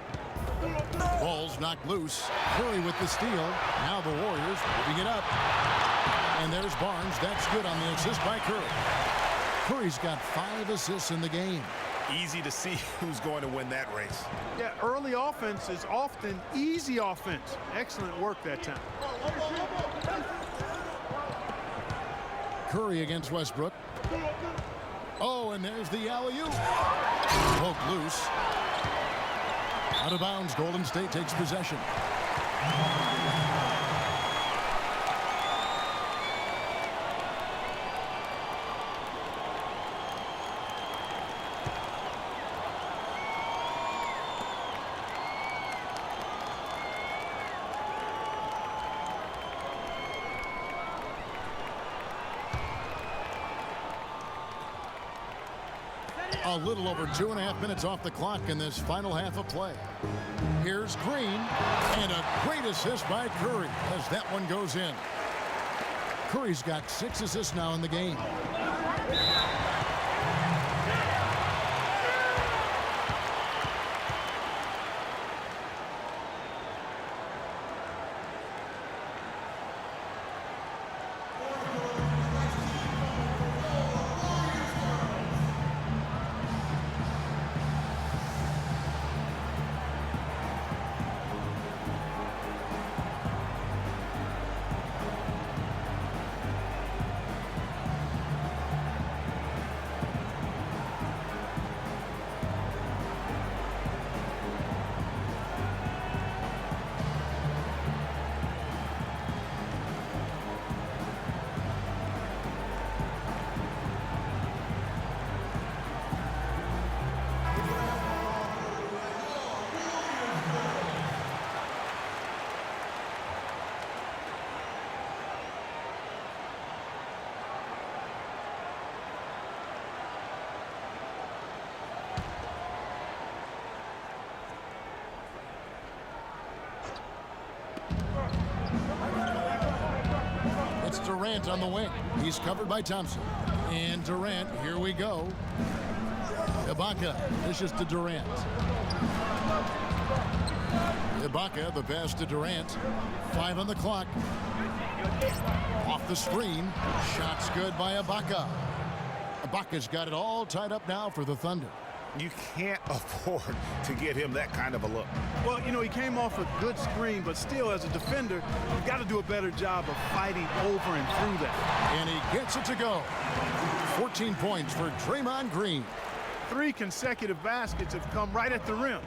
S1: Ball's knocked loose. Curry with the steal. Now the Warriors moving it up. And there's Barnes. That's good on the assist by Curry. Curry's got 5 assists in the game.
S4: Easy to see who's going to win that race.
S3: Yeah, early offense is often easy offense. Excellent work that time.
S1: Curry against Westbrook. Oh, and there's the alley-oop. Poked loose. Out of bounds. Golden State takes possession. A little over 2.5 minutes off the clock in this final half of play. Here's Green, and a great assist by Curry as that one goes in. Curry's got 6 assists now in the game. Durant on the wing. He's covered by Thompson. And Durant, here we go. Ibaka, dishes to Durant. Ibaka, the pass to Durant. 5 on the clock. Off the screen. Shots good by Ibaka. Ibaka's got it all tied up now for the Thunder.
S4: You can't afford to give him that kind of a look.
S3: Well, you know, he came off a good screen, but still, as a defender, you've got to do a better job of fighting over and through that.
S1: And he gets it to go. 14 points for Draymond Green.
S3: 3 consecutive baskets have come right at the rim.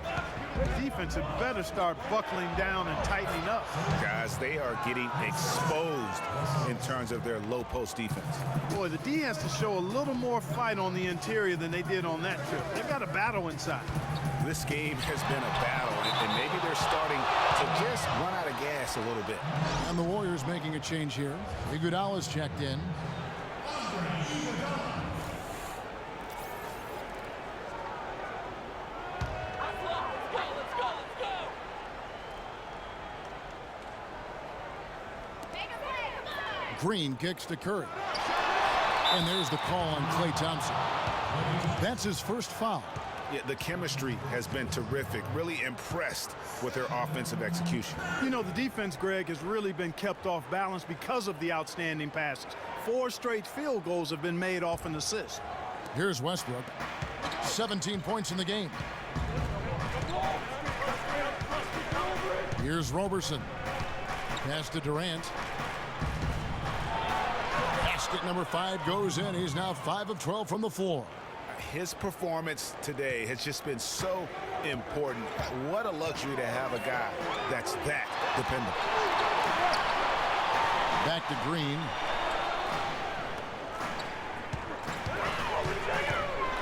S3: The defense had better start buckling down and tightening up.
S4: Guys, they are getting exposed in terms of their low post defense.
S3: Boy, the D has to show a little more fight on the interior than they did on that trip. They've got a battle inside.
S4: This game has been a battle, and maybe they're starting to just run out of gas a little bit.
S1: And the Warriors making a change here. Iguodala's checked in. Green kicks to Curry. And there's the call on Klay Thompson. That's his first foul.
S4: Yeah, the chemistry has been terrific. Really impressed with their offensive execution.
S3: You know, the defense, Greg, has really been kept off balance because of the outstanding passes. 4 straight field goals have been made off an assist.
S1: Here's Westbrook. 17 points in the game. Here's Roberson. Pass to Durant. Basket number 5 goes in. He's now 5 of 12 from the floor.
S4: His performance today has just been so important. What a luxury to have a guy that's that dependable.
S1: Back to Green.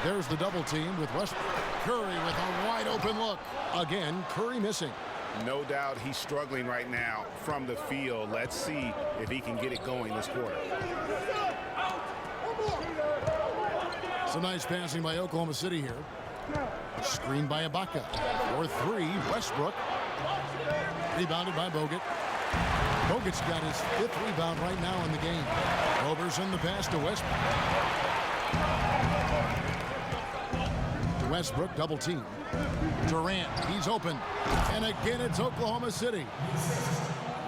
S1: There's the double team with Westbrook. Curry with a wide open look. Again, Curry missing.
S4: No doubt he's struggling right now from the field. Let's see if he can get it going this quarter.
S1: Some nice passing by Oklahoma City here. Screen by Ibaka. For 3, Westbrook. Rebounded by Bogut. Bogut's got his 5th rebound right now in the game. Roberson the pass to Westbrook. To Westbrook, double team. Durant, he's open. And again, it's Oklahoma City.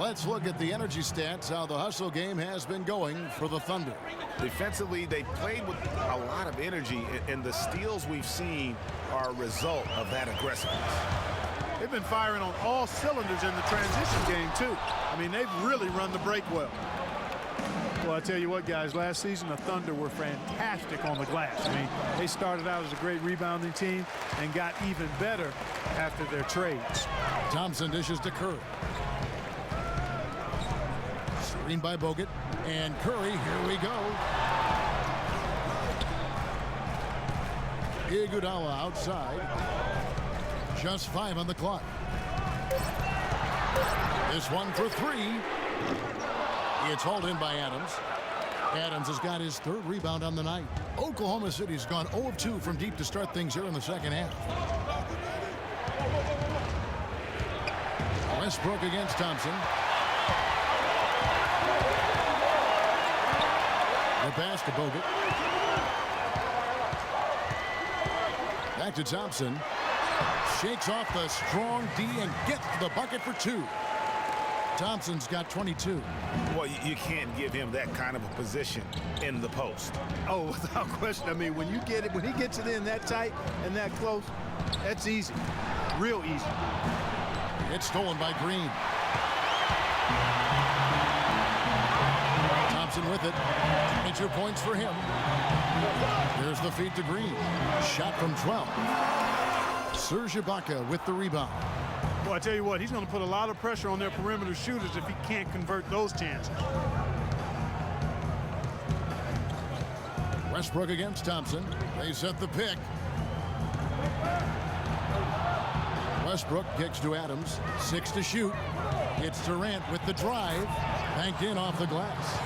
S1: Let's look at the energy stats, how the hustle game has been going for the Thunder.
S4: Defensively, they played with a lot of energy, and the steals we've seen are a result of that aggressiveness.
S3: They've been firing on all cylinders in the transition game, too. I mean, they've really run the break well. Well, I tell you what, guys, last season the Thunder were fantastic on the glass. I mean, they started out as a great rebounding team and got even better after their trades.
S1: Thompson dishes to Curry. Screen by Bogut. And Curry, here we go. Iguodala outside. Just 5 on the clock. This one for 3. It's hauled in by Adams. Adams has got his 3rd rebound on the night. Oklahoma City's gone 0 of 2 from deep to start things here in the second half. Westbrook against Thompson. The pass to Bogut. Back to Thompson. Shakes off the strong D and gets the bucket for 2. Thompson's got 22.
S4: Well, you can't give him that kind of a position in the post.
S3: Oh, without question. I mean, when you get it, when he gets it in that tight and that close, that's easy. Real easy.
S1: It's stolen by Green. Thompson with it. 22 points for him. There's the feed to Green. Shot from 12. Serge Ibaka with the rebound.
S3: Well, I tell you what, he's going to put a lot of pressure on their perimeter shooters if he can't convert those chances.
S1: Westbrook against Thompson. They set the pick. Westbrook kicks to Adams. 6 to shoot. It's Durant with the drive. Banked in off the glass.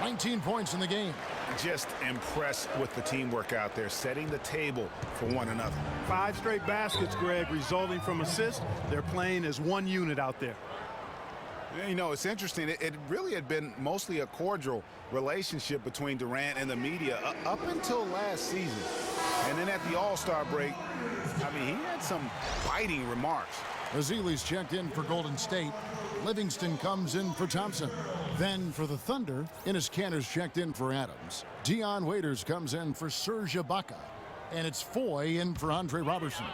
S1: 19 points in the game.
S4: Just impressed with the teamwork out there, setting the table for one another.
S3: 5 straight baskets, Greg, resulting from assists. They're playing as one unit out there.
S4: You know, it's interesting. It really had been mostly a cordial relationship between Durant and the media up until last season. And then at the All-Star break, I mean, he had some biting remarks.
S1: Ezeli's checked in for Golden State. Livingston comes in for Thompson. Then for the Thunder, Enes Kanter's checked in for Adams. Dion Waiters comes in for Serge Ibaka. And it's Foy in for Andre Robertson.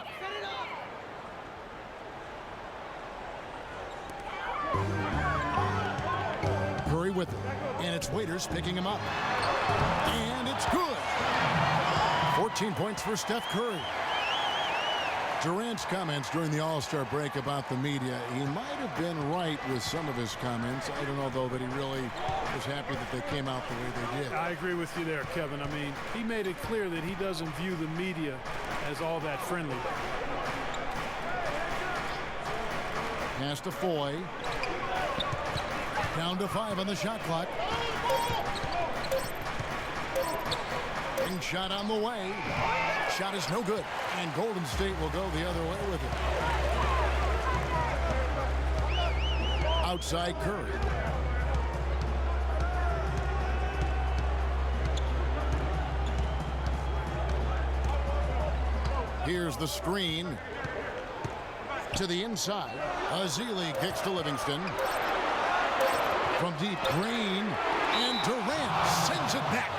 S1: Curry with it. And it's Waiters picking him up. And it's good. 14 points for Steph Curry. Durant's comments during the All-Star break about the media, he might have been right with some of his comments. I don't know, though, that he really was happy that they came out the way they did.
S3: I agree with you there, Kevin. I mean, he made it clear that he doesn't view the media as all that friendly.
S1: Pass to Foy. Down to 5 on the shot clock. Shot on the way. Shot is no good. And Golden State will go the other way with it. Outside Curry. Here's the screen. To the inside. Ezeli kicks to Livingston. From deep, Green. And Durant sends it back.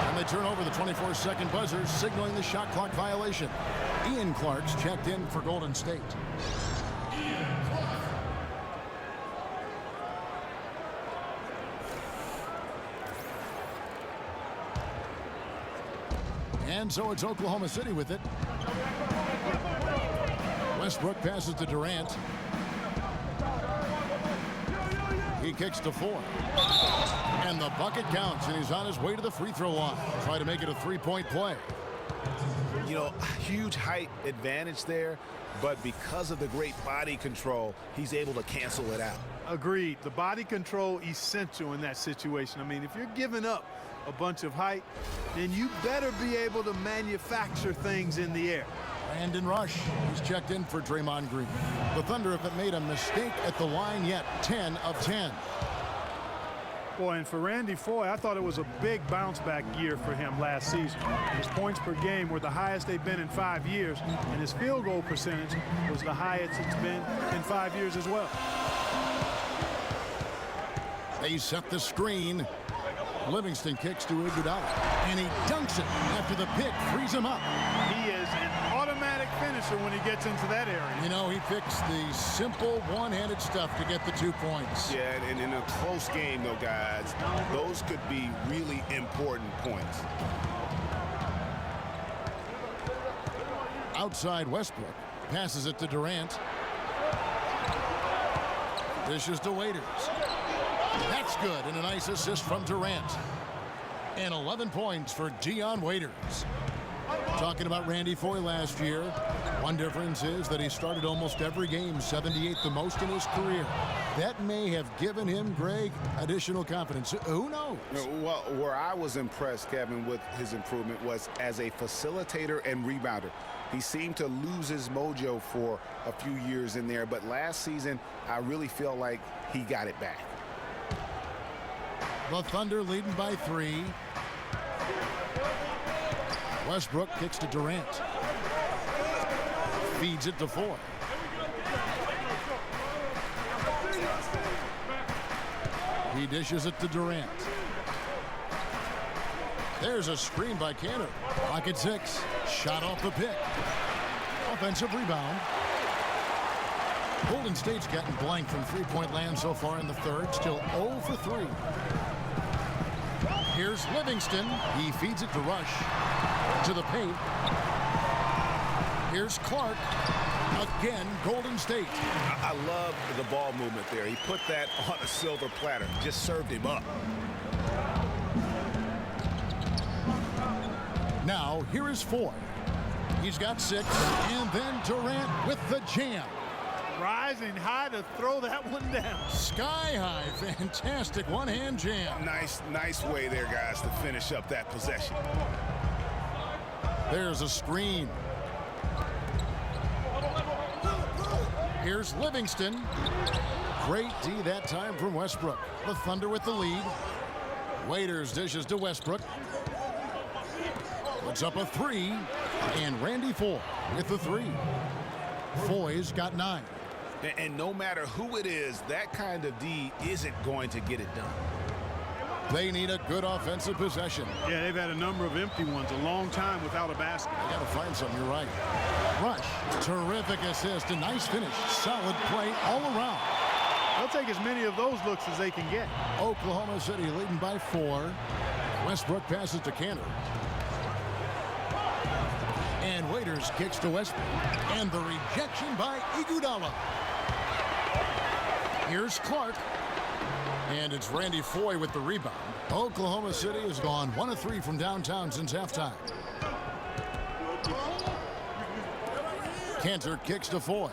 S1: And they turn over the 24-second buzzer, signaling the shot clock violation. Ian Clark's checked in for Golden State. And so it's Oklahoma City with it. Westbrook passes to Durant. He kicks to Four. And the bucket counts, and he's on his way to the free throw line. Try to make it a three-point play.
S4: You know, huge height advantage there, but because of the great body control, he's able to cancel it out.
S3: Agreed. The body control essential in that situation. I mean, if you're giving up a bunch of height, then you better be able to manufacture things in the air.
S1: Brandon Rush, he's checked in for Draymond Green. The Thunder haven't made a mistake at the line yet. 10 of 10.
S3: Boy, and for Randy Foye, I thought it was a big bounce-back year for him last season. His points per game were the highest they've been in 5 years, and his field goal percentage was the highest it's been in 5 years as well.
S1: They set the screen. Livingston kicks to Iguodala, and he dunks it after the pick frees him up.
S3: He is an automatic finisher when he gets into that area.
S1: You know, he picks the simple one-handed stuff to get the 2 points.
S4: Yeah, and in a close game, though, guys, those could be really important points.
S1: Outside Westbrook, passes it to Durant. Dishes to Waiters. That's good, and a nice assist from Durant. And 11 points for Dion Waiters. Talking about Randy Foye last year, one difference is that he started almost every game, 78 the most in his career. That may have given him, Greg, additional confidence. Who knows?
S4: Well, where I was impressed, Kevin, with his improvement was as a facilitator and rebounder. He seemed to lose his mojo for a few years in there, but last season, I really feel like he got it back.
S1: The Thunder leading by 3. Westbrook kicks to Durant. Feeds it to Four. He dishes it to Durant. There's a screen by Kanter. Pocket 6. Shot off the pick. Offensive rebound. Golden State's gotten blank from three-point land so far in the third. Still 0 for 3. Here's Livingston. He feeds it to Rush. To the paint. Here's Clark. Again, Golden State.
S4: I love the ball movement there. He put that on a silver platter. Just served him up.
S1: Now, here is Four. He's got 6. And then Durant with the jam.
S3: Rising high to throw that one down.
S1: Sky high. Fantastic one-hand jam.
S4: Nice way there, guys, to finish up that possession.
S1: There's a screen. Here's Livingston. Great D that time from Westbrook. The Thunder with the lead. Waiters dishes to Westbrook. Puts up a three. And Randy Foye with the three. Foye's got 9.
S4: And no matter who it is, that kind of D isn't going to get it done.
S1: They need a good offensive possession.
S3: Yeah, they've had a number of empty ones, a long time without a basket.
S1: They got to find something, you're right. Rush, terrific assist, a nice finish. Solid play all around.
S3: They'll take as many of those looks as they can get.
S1: Oklahoma City leading by 4. Westbrook passes to Cantor. And Waiters kicks to Westbrook. And the rejection by Iguodala. Here's Clark. And it's Randy Foye with the rebound. Oklahoma City has gone 1 of 3 from downtown since halftime. Cantor kicks to Foye.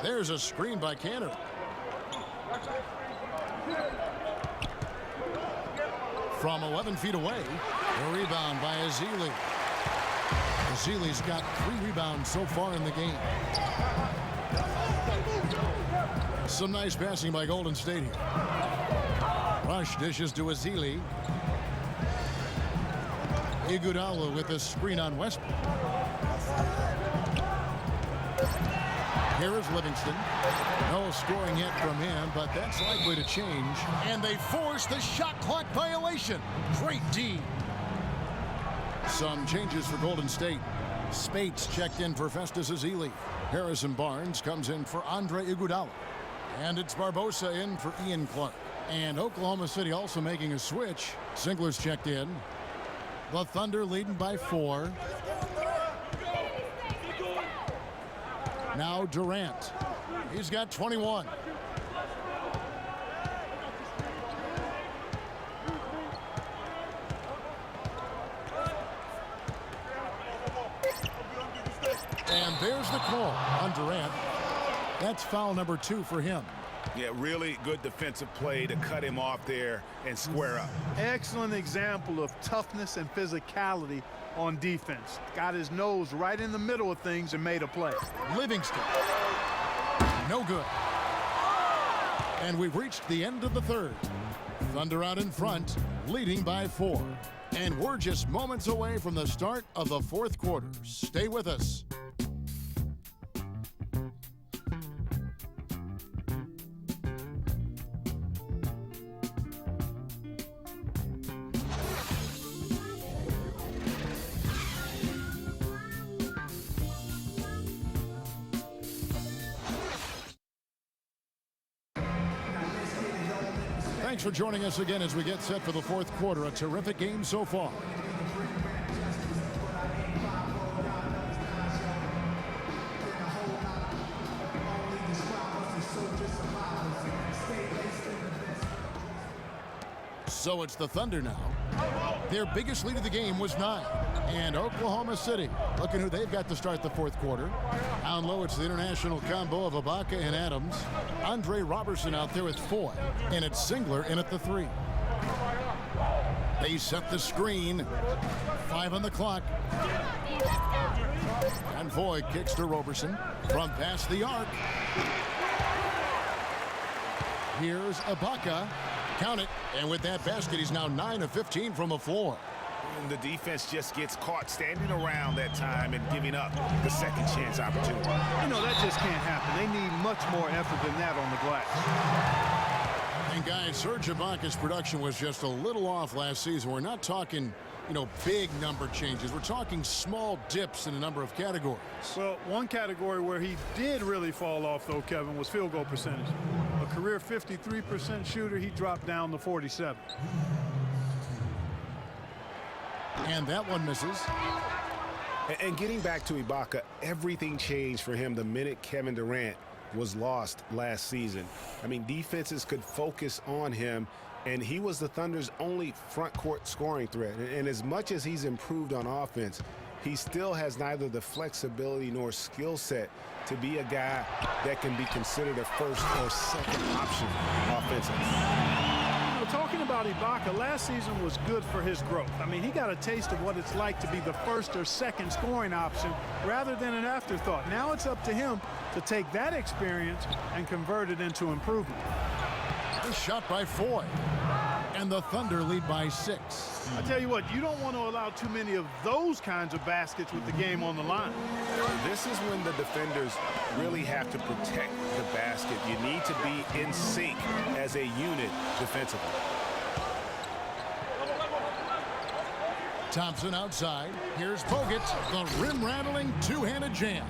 S1: There's a screen by Cantor. From 11 feet away, the rebound by Ezeli. Ezeli's got 3 rebounds so far in the game. Some nice passing by Golden State here. Rush dishes to Ezeli. Iguodala with a screen on Westbrook. Here is Livingston. No scoring yet from him, but that's likely to change. And they force the shot clock violation. Great D. Some changes for Golden State. Spates checked in for Festus Ezeli. Harrison Barnes comes in for Andre Iguodala. And it's Barbosa in for Ian Clark. And Oklahoma City also making a switch. Singler's checked in. The Thunder leading by 4. Now Durant. He's got 21. And there's the call on Durant. That's foul number 2 for him.
S4: Yeah, really good defensive play to cut him off there and square up.
S3: Excellent example of toughness and physicality on defense. Got his nose right in the middle of things and made a play.
S1: Livingston. No good. And we've reached the end of the third. Thunder out in front, leading by 4. And we're just moments away from the start of the fourth quarter. Stay with us. Thanks for joining us again as we get set for the fourth quarter. A terrific game so far. So it's the Thunder now. Their biggest lead of the game was 9. And Oklahoma City, looking who they've got to start the fourth quarter. Down low, it's the international combo of Ibaka and Adams. Andre Robertson out there with 4. And it's Singler in at the 3. They set the screen. 5 on the clock. And Foye kicks to Robertson from past the arc. Here's Ibaka. Count it. And with that basket, he's now 9 of 15 from the floor.
S4: And the defense just gets caught standing around that time and giving up the second chance opportunity.
S3: You know, that just can't happen. They need much more effort than that on the glass.
S1: And guys, Serge Ibaka's production was just a little off last season. We're not talking, you know, big number changes. We're talking small dips in a number of categories.
S3: Well, one category where he did really fall off, though, Kevin, was field goal percentage. A career 53% shooter, he dropped down to 47.
S1: And that one misses.
S4: And getting back to Ibaka, everything changed for him the minute Kevin Durant was lost last season. I mean, defenses could focus on him, and he was the Thunder's only front court scoring threat. And as much as he's improved on offense, he still has neither the flexibility nor skill set to be a guy that can be considered a first or second option offensively.
S3: Talking talking about Ibaka, last season was good for his growth. I mean, he got a taste of what it's like to be the first or second scoring option rather than an afterthought. Now it's up to him to take that experience and convert it into improvement.
S1: The shot by Foy. And the Thunder lead by 6.
S3: I tell you what, you don't want to allow too many of those kinds of baskets with the game on the line.
S4: This is when the defenders really have to protect the basket. You need to be in sync as a unit defensively.
S1: Thompson outside. Here's Bogut. The rim-rattling two-handed jam.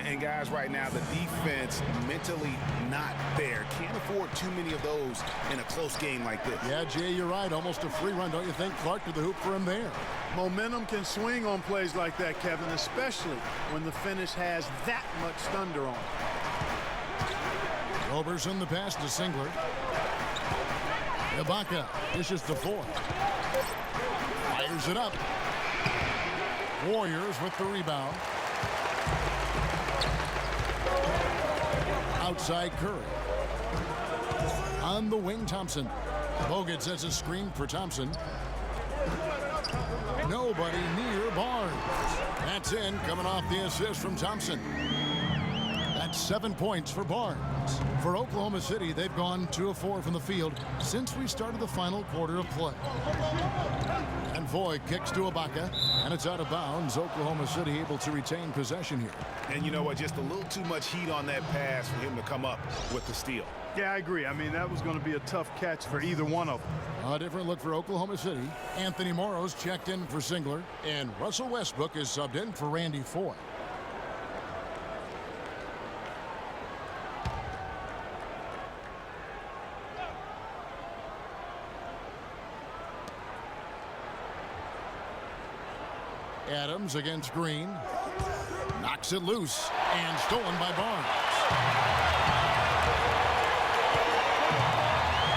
S4: And guys, right now, the defense mentally not there. Can't afford too many of those in a close game like this.
S1: Yeah, Jay, you're right. Almost a free run, don't you think? Clark to the hoop for him there.
S3: Momentum can swing on plays like that, Kevin, especially when the finish has that much thunder on it.
S1: Roberson the pass to Singler. Ibaka dishes to Foy. Fires it up. Warriors with the rebound. Outside Curry. On the wing, Thompson. Bogut sets a screen for Thompson. Nobody near Barnes. That's in, coming off the assist from Thompson. That's 7 points for Barnes. For Oklahoma City, they've gone 2 of 4 from the field since we started the final quarter of play. And Foy kicks to Ibaka, and it's out of bounds. Oklahoma City able to retain possession here.
S4: And you know what? Just a little too much heat on that pass for him to come up with the steal.
S3: Yeah, I agree. I mean, that was going to be a tough catch for either one of them.
S1: A different look for Oklahoma City. Anthony Morrow's checked in for Singler, and Russell Westbrook is subbed in for Randy Foy. Adams against Green. Knocks it loose and stolen by Barnes.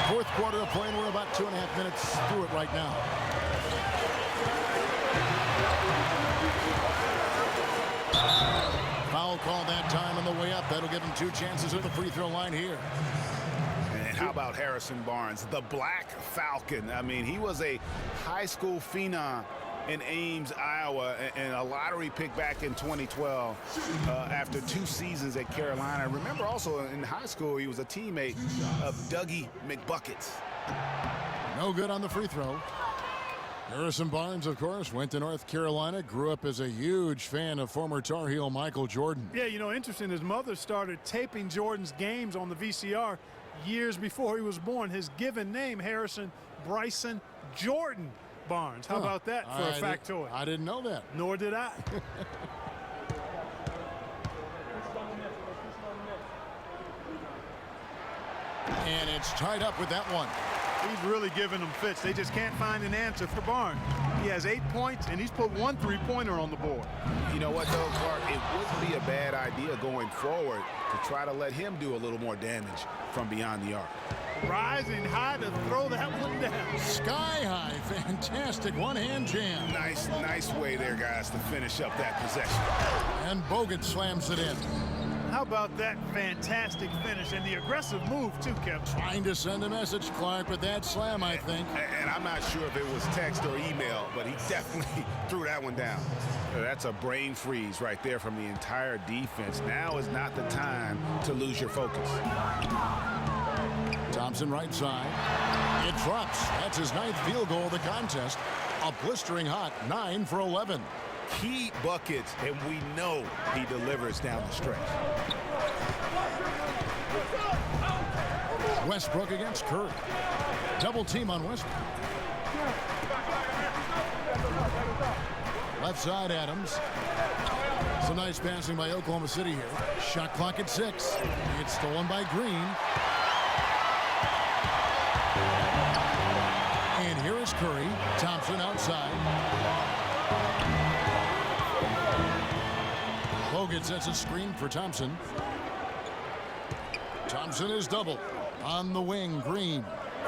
S1: Fourth quarter of play, and we're about 2.5 minutes through it right now. Foul call that time on the way up. That'll give him 2 chances at the free throw line here.
S4: And how about Harrison Barnes, the Black Falcon? I mean, he was a high school phenom in Ames, Iowa, and a lottery pick back in 2012 after 2 seasons at Carolina. Remember also in high school, he was a teammate of Dougie McBuckets.
S1: No good on the free throw. Harrison Barnes, of course, went to North Carolina, grew up as a huge fan of former Tar Heel Michael Jordan.
S3: Yeah, you know, interesting, his mother started taping Jordan's games on the VCR years before he was born. His given name, Harrison Bryson Jordan Barnes. How about that for a factoid?
S1: I didn't know that.
S3: Nor did I.
S1: And it's tied up with that one.
S3: He's really giving them fits. They just can't find an answer for Barnes. He has 8 points, and he's put 1 3-pointer on the board.
S4: You know what, though, Clark? It wouldn't be a bad idea going forward to try to let him do a little more damage from beyond the arc.
S3: Rising high to throw that one down.
S1: Sky high, fantastic one-hand jam.
S4: Nice way there, guys, to finish up that possession.
S1: And Bogut slams it in.
S3: How about that fantastic finish and the aggressive move, too, Kevin?
S1: Trying to send a message, Clark, with that slam, I think.
S4: And I'm not sure if it was text or email, but he definitely threw that one down. That's a brain freeze right there from the entire defense. Now is not the time to lose your focus.
S1: Thompson right side. It drops. That's his 9th field goal of the contest. A blistering hot 9 for 11.
S4: Key buckets, and we know he delivers down the stretch.
S1: Westbrook against Curry. Double team on Westbrook. Left side, Adams. Some nice passing by Oklahoma City here. Shot clock at 6. It's stolen by Green. And here is Curry. Thompson outside. Bogut sets a screen for Thompson. Thompson is doubled. On the wing, Green.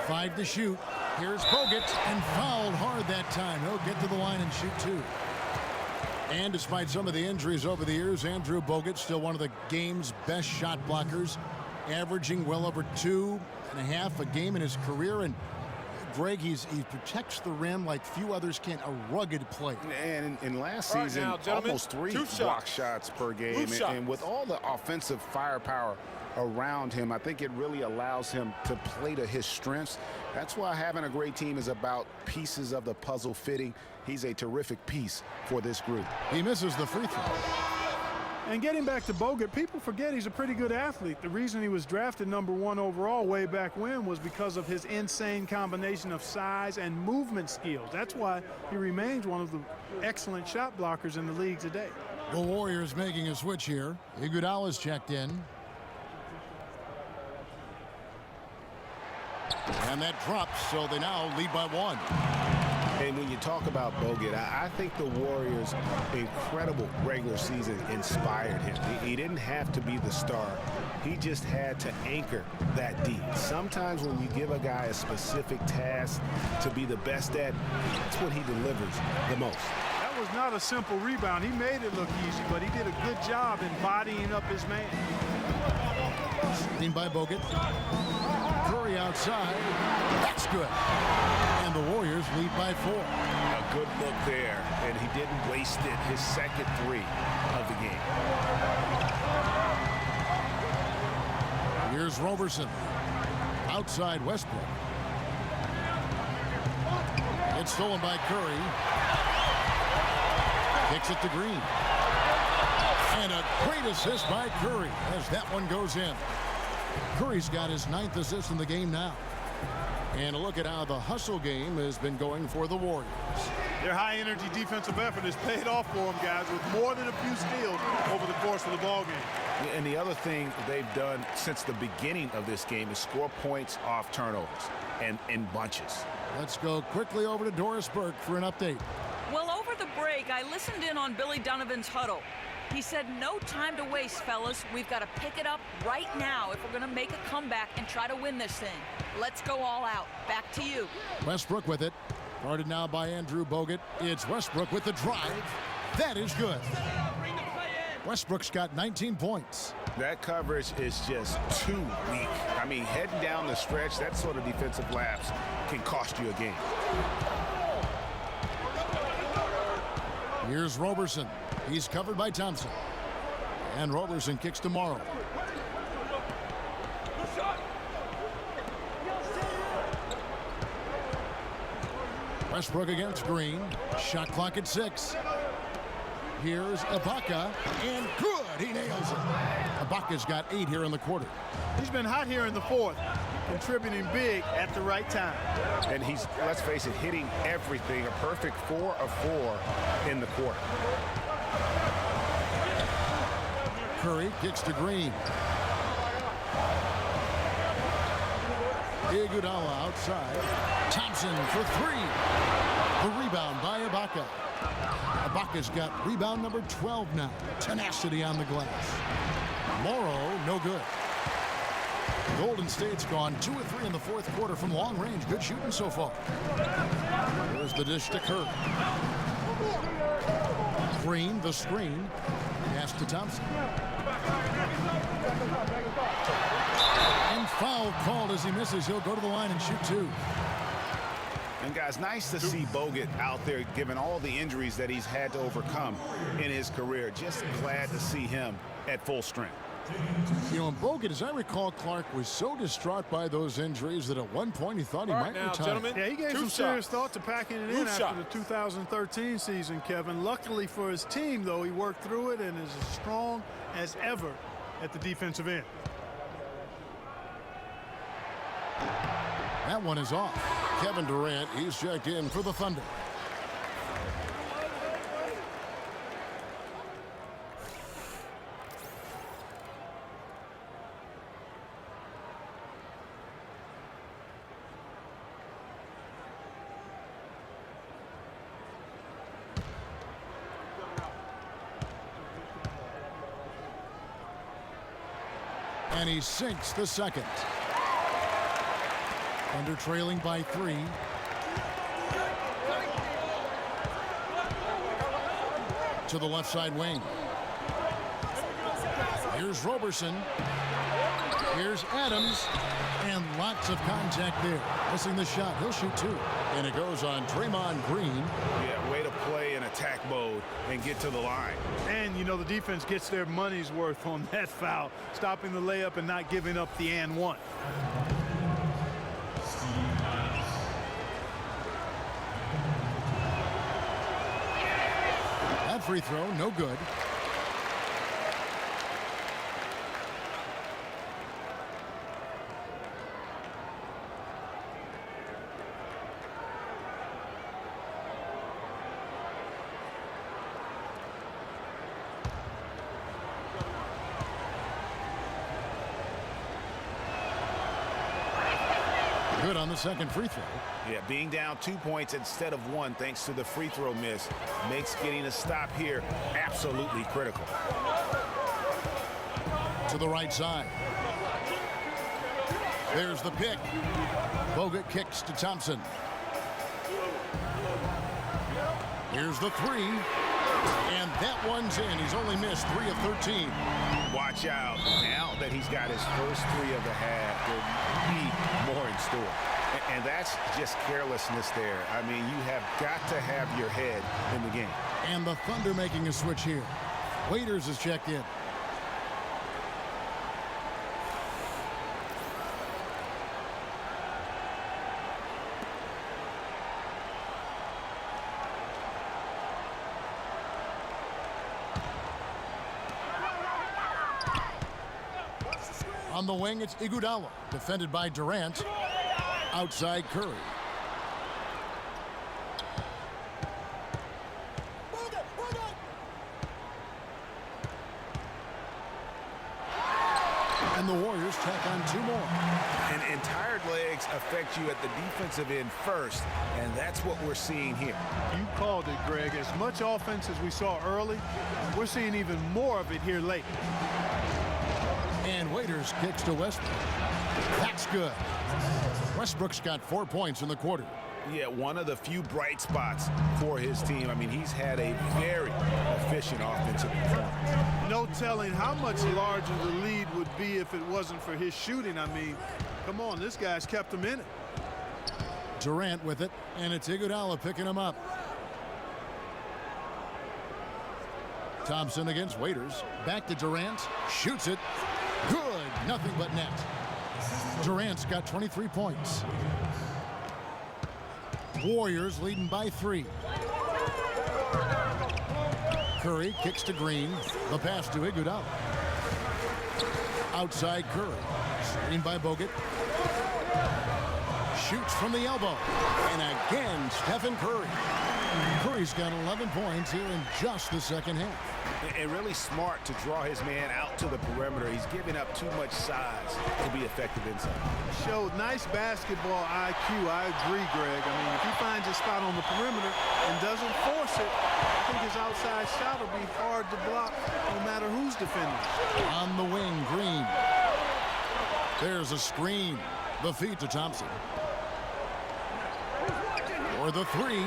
S1: 5 to shoot. Here's Bogut, and fouled hard that time. He'll get to the line and shoot 2. And despite some of the injuries over the years, Andrew Bogut still one of the game's best shot blockers, averaging well over 2.5 a game in his career. And Greg, he protects the rim like few others can. A rugged player.
S4: And in last
S2: All right,
S4: season,
S2: now, gentlemen,
S4: almost 3
S2: two
S4: block
S2: shots.
S4: shots per game. And with all the offensive firepower around him, I think it really allows him to play to his strengths. That's why having a great team is about pieces of the puzzle fitting. He's a terrific piece for this group.
S1: He misses the free throw.
S3: And getting back to Bogut, people forget he's a pretty good athlete. The reason he was drafted #1 overall way back when was because of his insane combination of size and movement skills. That's why he remains one of the excellent shot blockers in the league today.
S1: The Warriors making a switch here. Iguodala's checked in. And that drops, so they now lead by 1.
S4: And when you talk about Bogut, I think the Warriors' incredible regular season inspired him. He didn't have to be the star. He just had to anchor that D. Sometimes when you give a guy a specific task to be the best at, that's when he delivers the most.
S3: That was not a simple rebound. He made it look easy, but he did a good job embodying up his man.
S1: Screen by Bogut. Curry outside. That's good. And the Warriors lead by 4.
S4: A good look there, and he didn't waste it. His second 3 of the game.
S1: Here's Roberson. Outside Westbrook. It's stolen by Curry. Kicks it to Green. And a great assist by Curry as that one goes in. Curry's got his 9th assist in the game now. And a look at how the hustle game has been going for the Warriors.
S3: Their high-energy defensive effort has paid off for them, guys, with more than a few steals over the course of the ballgame.
S4: And the other thing they've done since the beginning of this game is score points off turnovers and in bunches.
S1: Let's go quickly over to Doris Burke for an update.
S6: Well, over the break, I listened in on Billy Donovan's huddle. He said, no time to waste, fellas. We've got to pick it up right now if we're going to make a comeback and try to win this thing. Let's go all out. Back to you.
S1: Westbrook with it. Guarded now by Andrew Bogut. It's Westbrook with the drive. That is good. Westbrook's got 19 points.
S4: That coverage is just too weak. I mean, heading down the stretch, that sort of defensive lapse can cost you a game.
S1: Here's Roberson. He's covered by Thompson. And Roberson kicks to Morrow. Westbrook against Green. Shot clock at 6. Here's Ibaka. And good. He nails it. Ibaka's got 8 here in the quarter.
S3: He's been hot here in the 4th, contributing big at the right time.
S4: And he's, let's face it, hitting everything. A perfect 4 of 4 in the quarter.
S1: Curry kicks to Green. Iguodala outside. Thompson for 3. The rebound by Ibaka. Ibaka's got rebound number 12 now. Tenacity on the glass. Morrow, no good. Golden State's gone 2 of 3 in the 4th quarter from long range. Good shooting so far. There's the dish to Curry. Green, the screen. Pass to Thompson. And foul called as he misses. He'll go to the line and shoot 2.
S4: And guys, nice to see Bogut out there given all the injuries that he's had to overcome in his career. Just glad to see him at full strength.
S1: You know, and Bogut, as I recall, Clark was so distraught by those injuries that at one point he thought he might retire.
S2: Gentlemen,
S3: yeah, he gave some serious thought to packing it in after the 2013 season, Kevin. Luckily for his team, though, he worked through it and is as strong as ever at the defensive end.
S1: That one is off. Kevin Durant, he's checked in for the Thunder. And he sinks the second. Thunder trailing by 3. To the left side wing. Here's Roberson. Here's Adams, and lots of contact there. Missing the shot. He'll shoot two. And it goes on Draymond Green.
S4: Yeah, way to play in attack mode and get to the line.
S3: And, you know, the defense gets their money's worth on that foul, stopping the layup and not giving up the and one.
S1: That free throw, no good. Good on the second free throw.
S4: Yeah, being down 2 points instead of one thanks to the free throw miss makes getting a stop here absolutely critical.
S1: To the right side. There's the pick. Bogut kicks to Thompson. Here's the three. And that one's in. He's only missed 3 of 13.
S4: Watch out. Now that he's got his first 3 of the half, there'll be more in store. And that's just carelessness there. I mean, you have got to have your head in the game.
S1: And the Thunder making a switch here. Waiters is checked in. On the wing, it's Iguodala, defended by Durant. Outside Curry. And the Warriors tack on 2 more.
S4: And tired legs affect you at the defensive end first, and that's what we're seeing here.
S3: You called it, Greg. As much offense as we saw early, we're seeing even more of it here late.
S1: And Waiters kicks to Westbrook. That's good. Westbrook's got 4 points in the quarter.
S4: Yeah, one of the few bright spots for his team. I mean, he's had a very efficient offensive performance.
S3: No telling how much larger the lead would be if it wasn't for his shooting. I mean, come on, this guy's kept him in it.
S1: Durant with it, and it's Iguodala picking him up. Thompson against Waiters. Back to Durant. Shoots it. Good. Nothing but net. Durant's got 23 points. Warriors leading by 3. Curry kicks to Green. The pass to Iguodala. Outside Curry. Screened by Bogut. Shoots from the elbow. And again, Stephen Curry. Curry's got 11 points here in just the second half.
S4: And really smart to draw his man out to the perimeter. He's giving up too much size to be effective inside.
S3: Showed nice basketball IQ. I agree, Greg. I mean, if he finds a spot on the perimeter and doesn't force it, I think his outside shot will be hard to block no matter who's defending.
S1: On the wing, Green. There's a screen. The feed to Thompson. For the 3.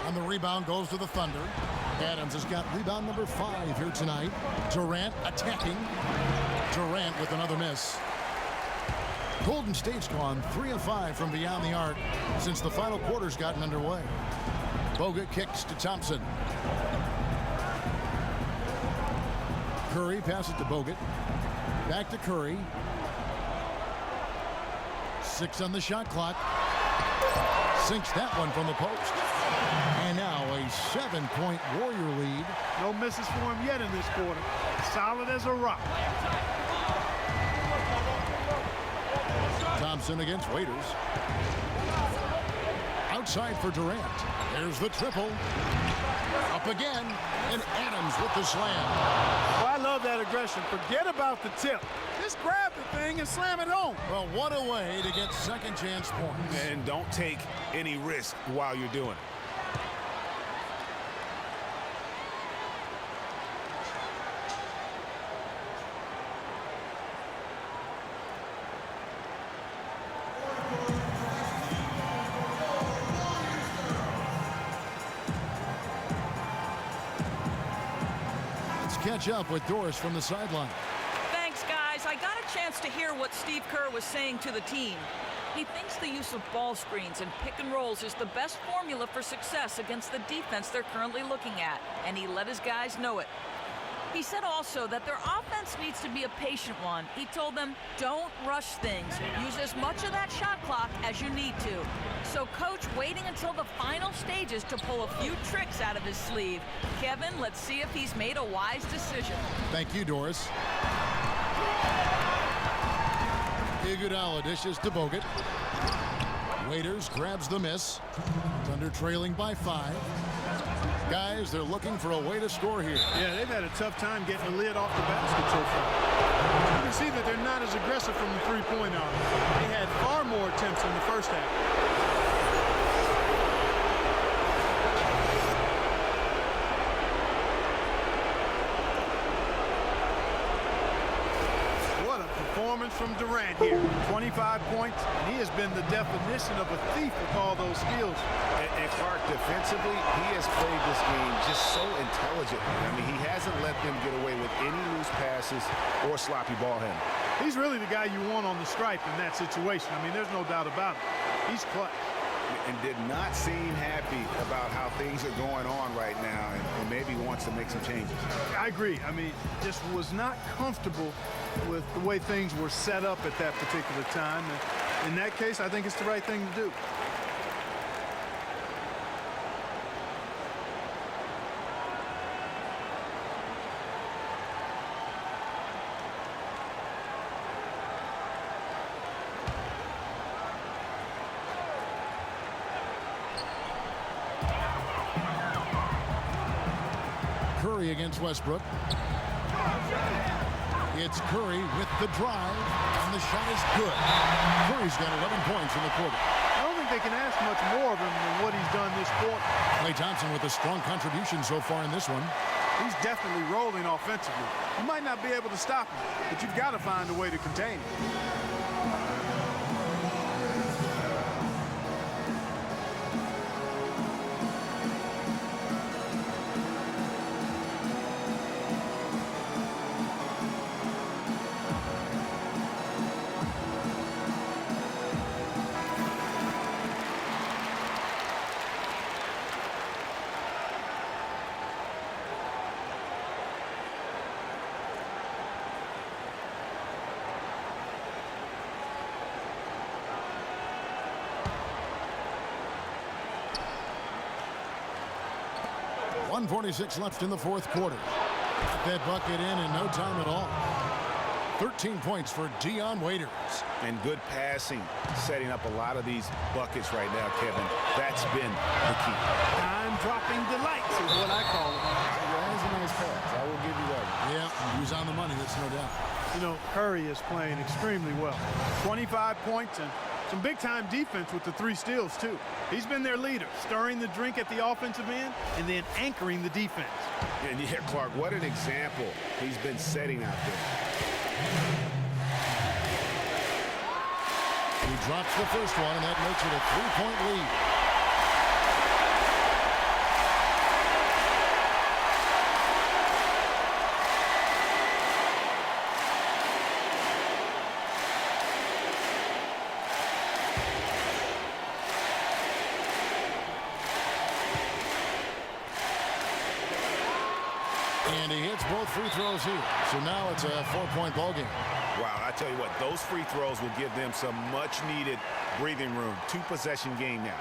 S1: And the rebound goes to the Thunder. Adams has got rebound number 5 here tonight. Durant attacking. Durant with another miss. Golden State's gone 3 of 5 from beyond the arc since the final quarter's gotten underway. Bogut kicks to Thompson. Curry passes to Bogut. Back to Curry. 6 on the shot clock. Sinks that one from the post. And now a 7-point Warrior lead.
S3: No misses for him yet in this quarter. Solid as a rock.
S1: Thompson against Waiters. Outside for Durant. There's the triple. Up again. And Adams with the slam.
S3: Oh, I love that aggression. Forget about the tip. Just grab the thing and slam it home.
S1: Well, what a way to get second chance points.
S4: And don't take any risk while you're doing it.
S1: Catch up with Doris from the sideline.
S6: chance to hear what Steve Kerr was saying to the team. He thinks the use of ball screens and pick and rolls is the best formula for success against the defense they're currently looking at, and he let his guys know it. He said also that their offense needs to be a patient one. He told them, don't rush things. Use as much of that shot clock as you need to. So Coach waiting until the final stages to pull a few tricks out of his sleeve. Kevin, let's see if he's made a wise decision.
S1: Thank you, Doris. Iguodala dishes to Bogut. Waiters grabs the miss. Thunder trailing by 5. Guys, they're looking for a way to score here.
S3: Yeah, they've had a tough time getting the lid off the basket so far. You can see that they're not as aggressive from the three-point arc. They had far more attempts in the first half. Performance from Durant here. 25 points, and he has been the definition of a thief with all those skills.
S4: And Clark, defensively, he has played this game just so intelligently. I mean, he hasn't let them get away with any loose passes or sloppy ball handling.
S3: He's really the guy you want on the stripe in that situation. I mean, there's no doubt about it. He's clutch.
S4: And did not seem happy about how things are going on right now, and maybe wants to make some changes.
S3: I agree. I mean, just was not comfortable with the way things were set up at that particular time. And in that case, I think it's the right thing to do.
S1: Curry against Westbrook. It's Curry with the drive, and the shot is good. Curry's got 11 points in the quarter.
S3: I don't think they can ask much more of him than what he's done this quarter.
S1: Klay Thompson with a strong contribution so far in this one.
S3: He's definitely rolling offensively. You might not be able to stop him, but you've got to find a way to contain him.
S1: .146 left in the fourth quarter. That bucket in no time at all. 13 points for Dion Waiters.
S4: And good passing, setting up a lot of these buckets right now, Kevin. That's been the key.
S3: Time-dropping delights is what I call it.
S4: That's a nice pass. I will give you that.
S1: Yeah, he was on the money, that's no doubt.
S3: You know, Curry is playing extremely well. 25 points and some big-time defense with the 3 steals, too. He's been their leader, stirring the drink at the offensive end and then anchoring the defense.
S4: And yeah, Clark, what an example he's been setting out there.
S1: He drops the first one, and that makes it a 3-point lead. And he hits both free throws here. So now it's a 4-point ball game.
S4: Wow, I tell you what, those free throws will give them some much-needed breathing room. 2-possession game now.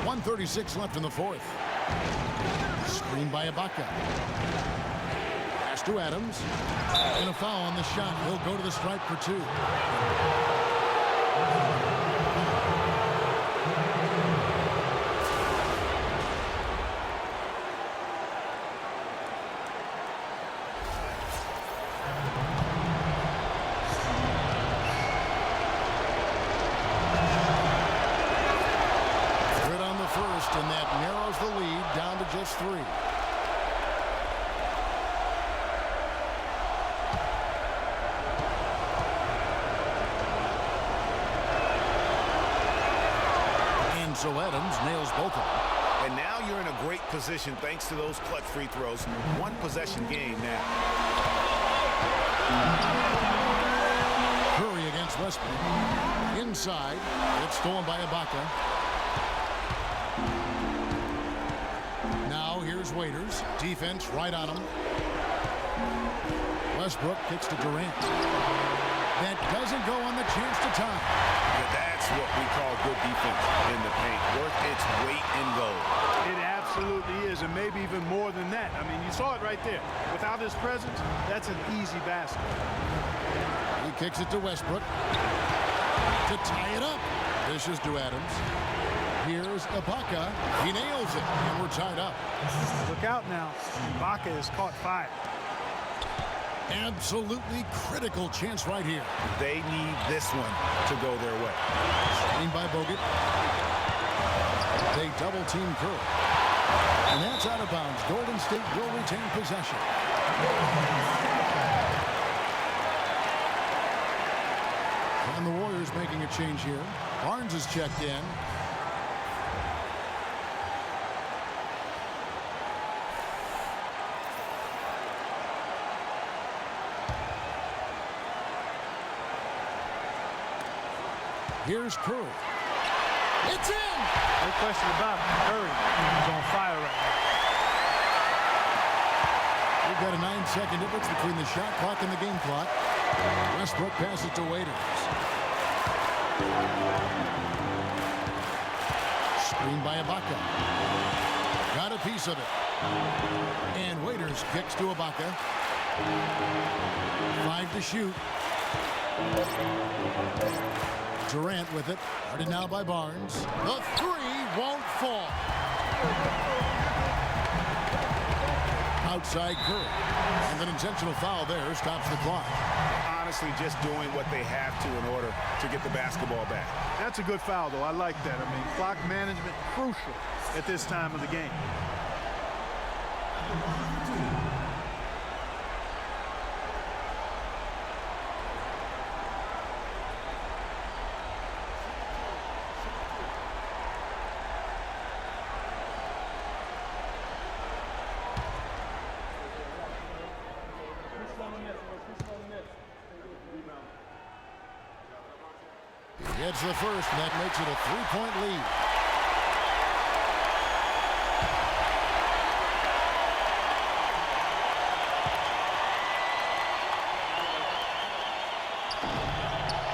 S1: .136 left in the fourth. Screen by Ibaka. Pass to Adams. And a foul on the shot. He'll go to the stripe for 2. this three. And so Adams nails both of them.
S4: And now you're in a great position thanks to those clutch free throws. One possession game now.
S1: Curry against Westbrook. Inside. It's stolen by Ibaka. Now here's Waiters. Defense right on him. Westbrook kicks to Durant. That doesn't go on the chance to tie.
S4: That's what we call good defense in the paint. Worth its weight in gold.
S3: It absolutely is, and maybe even more than that. I mean, you saw it right there. Without his presence, that's an easy basket.
S1: He kicks it to Westbrook to tie it up. Dishes to Adams. Here's Ibaka. He nails it, and we're tied up.
S3: Look out now. Ibaka has caught fire.
S1: Absolutely critical chance right here.
S4: They need this one to go their way.
S1: Screen by Bogut. They double team Curry. And that's out of bounds. Golden State will retain possession. And the Warriors making a change here. Barnes is checked in. Here's Curry. It's in!
S3: No question about it. Curry is on fire right now.
S1: We've got a 9-second difference between the shot clock and the game clock. Westbrook passes to Waiters. Screen by Ibaka. Got a piece of it. And Waiters kicks to Ibaka. 5 to shoot. Durant with it. Guarded now by Barnes. The three won't fall. Outside Curry. And an intentional foul there stops the clock.
S4: Honestly, just doing what they have to in order to get the basketball back.
S3: That's a good foul, though. I like that. I mean, clock management crucial at this time of the game.
S1: Gets the first, and that makes it a 3-point lead.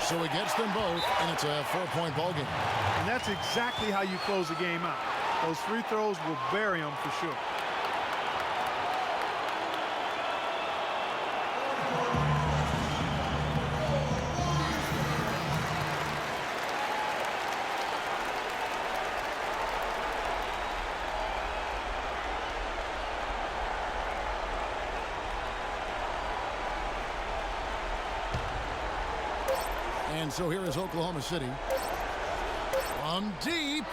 S1: So he gets them both, and it's a 4-point ball game.
S3: And that's exactly how you close a game out. Those free throws will bury them for sure.
S1: And so here is Oklahoma City. From deep.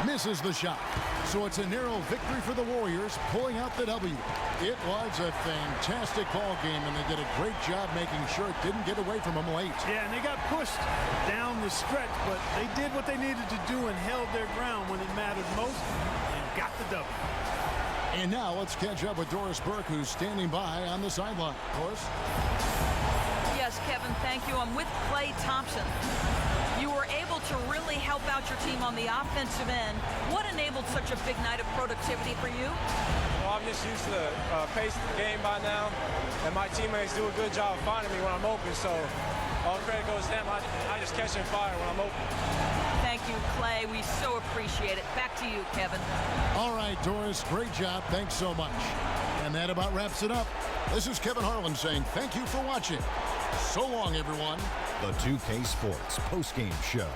S1: Misses the shot. So it's a narrow victory for the Warriors, pulling out the W. It was a fantastic ball game, and they did a great job making sure it didn't get away from them late.
S3: Yeah, and they got pushed down the stretch, but they did what they needed to do and held their ground when it mattered most and got the W.
S1: And now let's catch up with Doris Burke, who's standing by on the sideline. Doris?
S6: Yes, Kevin, thank you. I'm with Klay Thompson. You were able to really help out your team on the offensive end. What enabled such a big night of productivity for you?
S7: Well, I'm just used to the pace of the game by now, and my teammates do a good job finding me when I'm open, so all credit goes to them. I just catch them fire when I'm open.
S6: Thank you, Klay. We so appreciate it. Back to you, Kevin.
S1: All right, Doris, great job. Thanks so much. And that about wraps it up. This is Kevin Harlan saying thank you for watching. So long, everyone.
S8: The 2K Sports postgame show.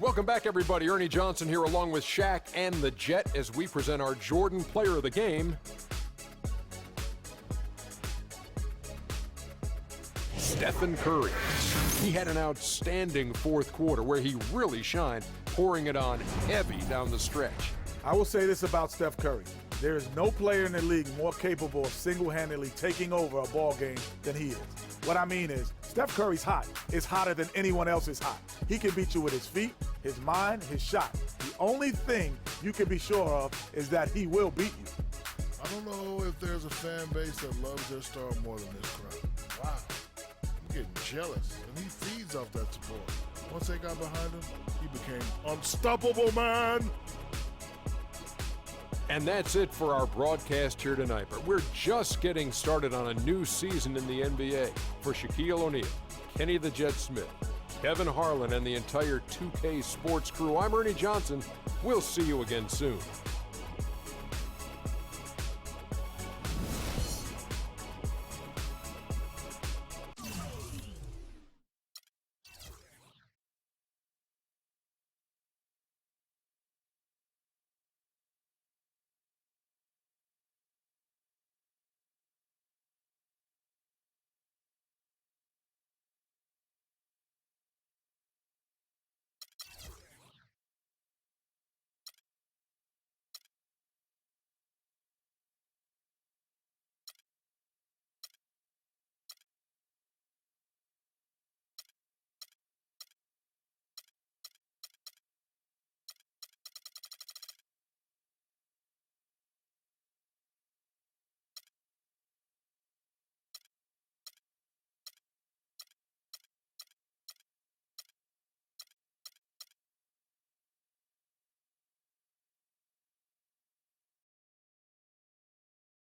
S9: Welcome back, everybody. Ernie Johnson here along with Shaq and the Jet as we present our Jordan Player of the Game. Stephen Curry. He had an outstanding fourth quarter where he really shined, pouring it on heavy down the stretch.
S10: I will say this about Steph Curry. There is no player in the league more capable of single-handedly taking over a ball game than he is. What I mean is, Steph Curry's hot. Is hotter than anyone else is hot. He can beat you with his feet, his mind, his shot. The only thing you can be sure of is that he will beat you.
S11: I don't know if there's a fan base that loves their star more than this crowd. Wow. I'm getting jealous, and he feeds off that support. Once they got behind him, he became unstoppable, man.
S9: And that's it for our broadcast here tonight. But we're just getting started on a new season in the NBA. For Shaquille O'Neal, Kenny the Jet Smith, Kevin Harlan, and the entire 2K Sports crew, I'm Ernie Johnson. We'll see you again soon.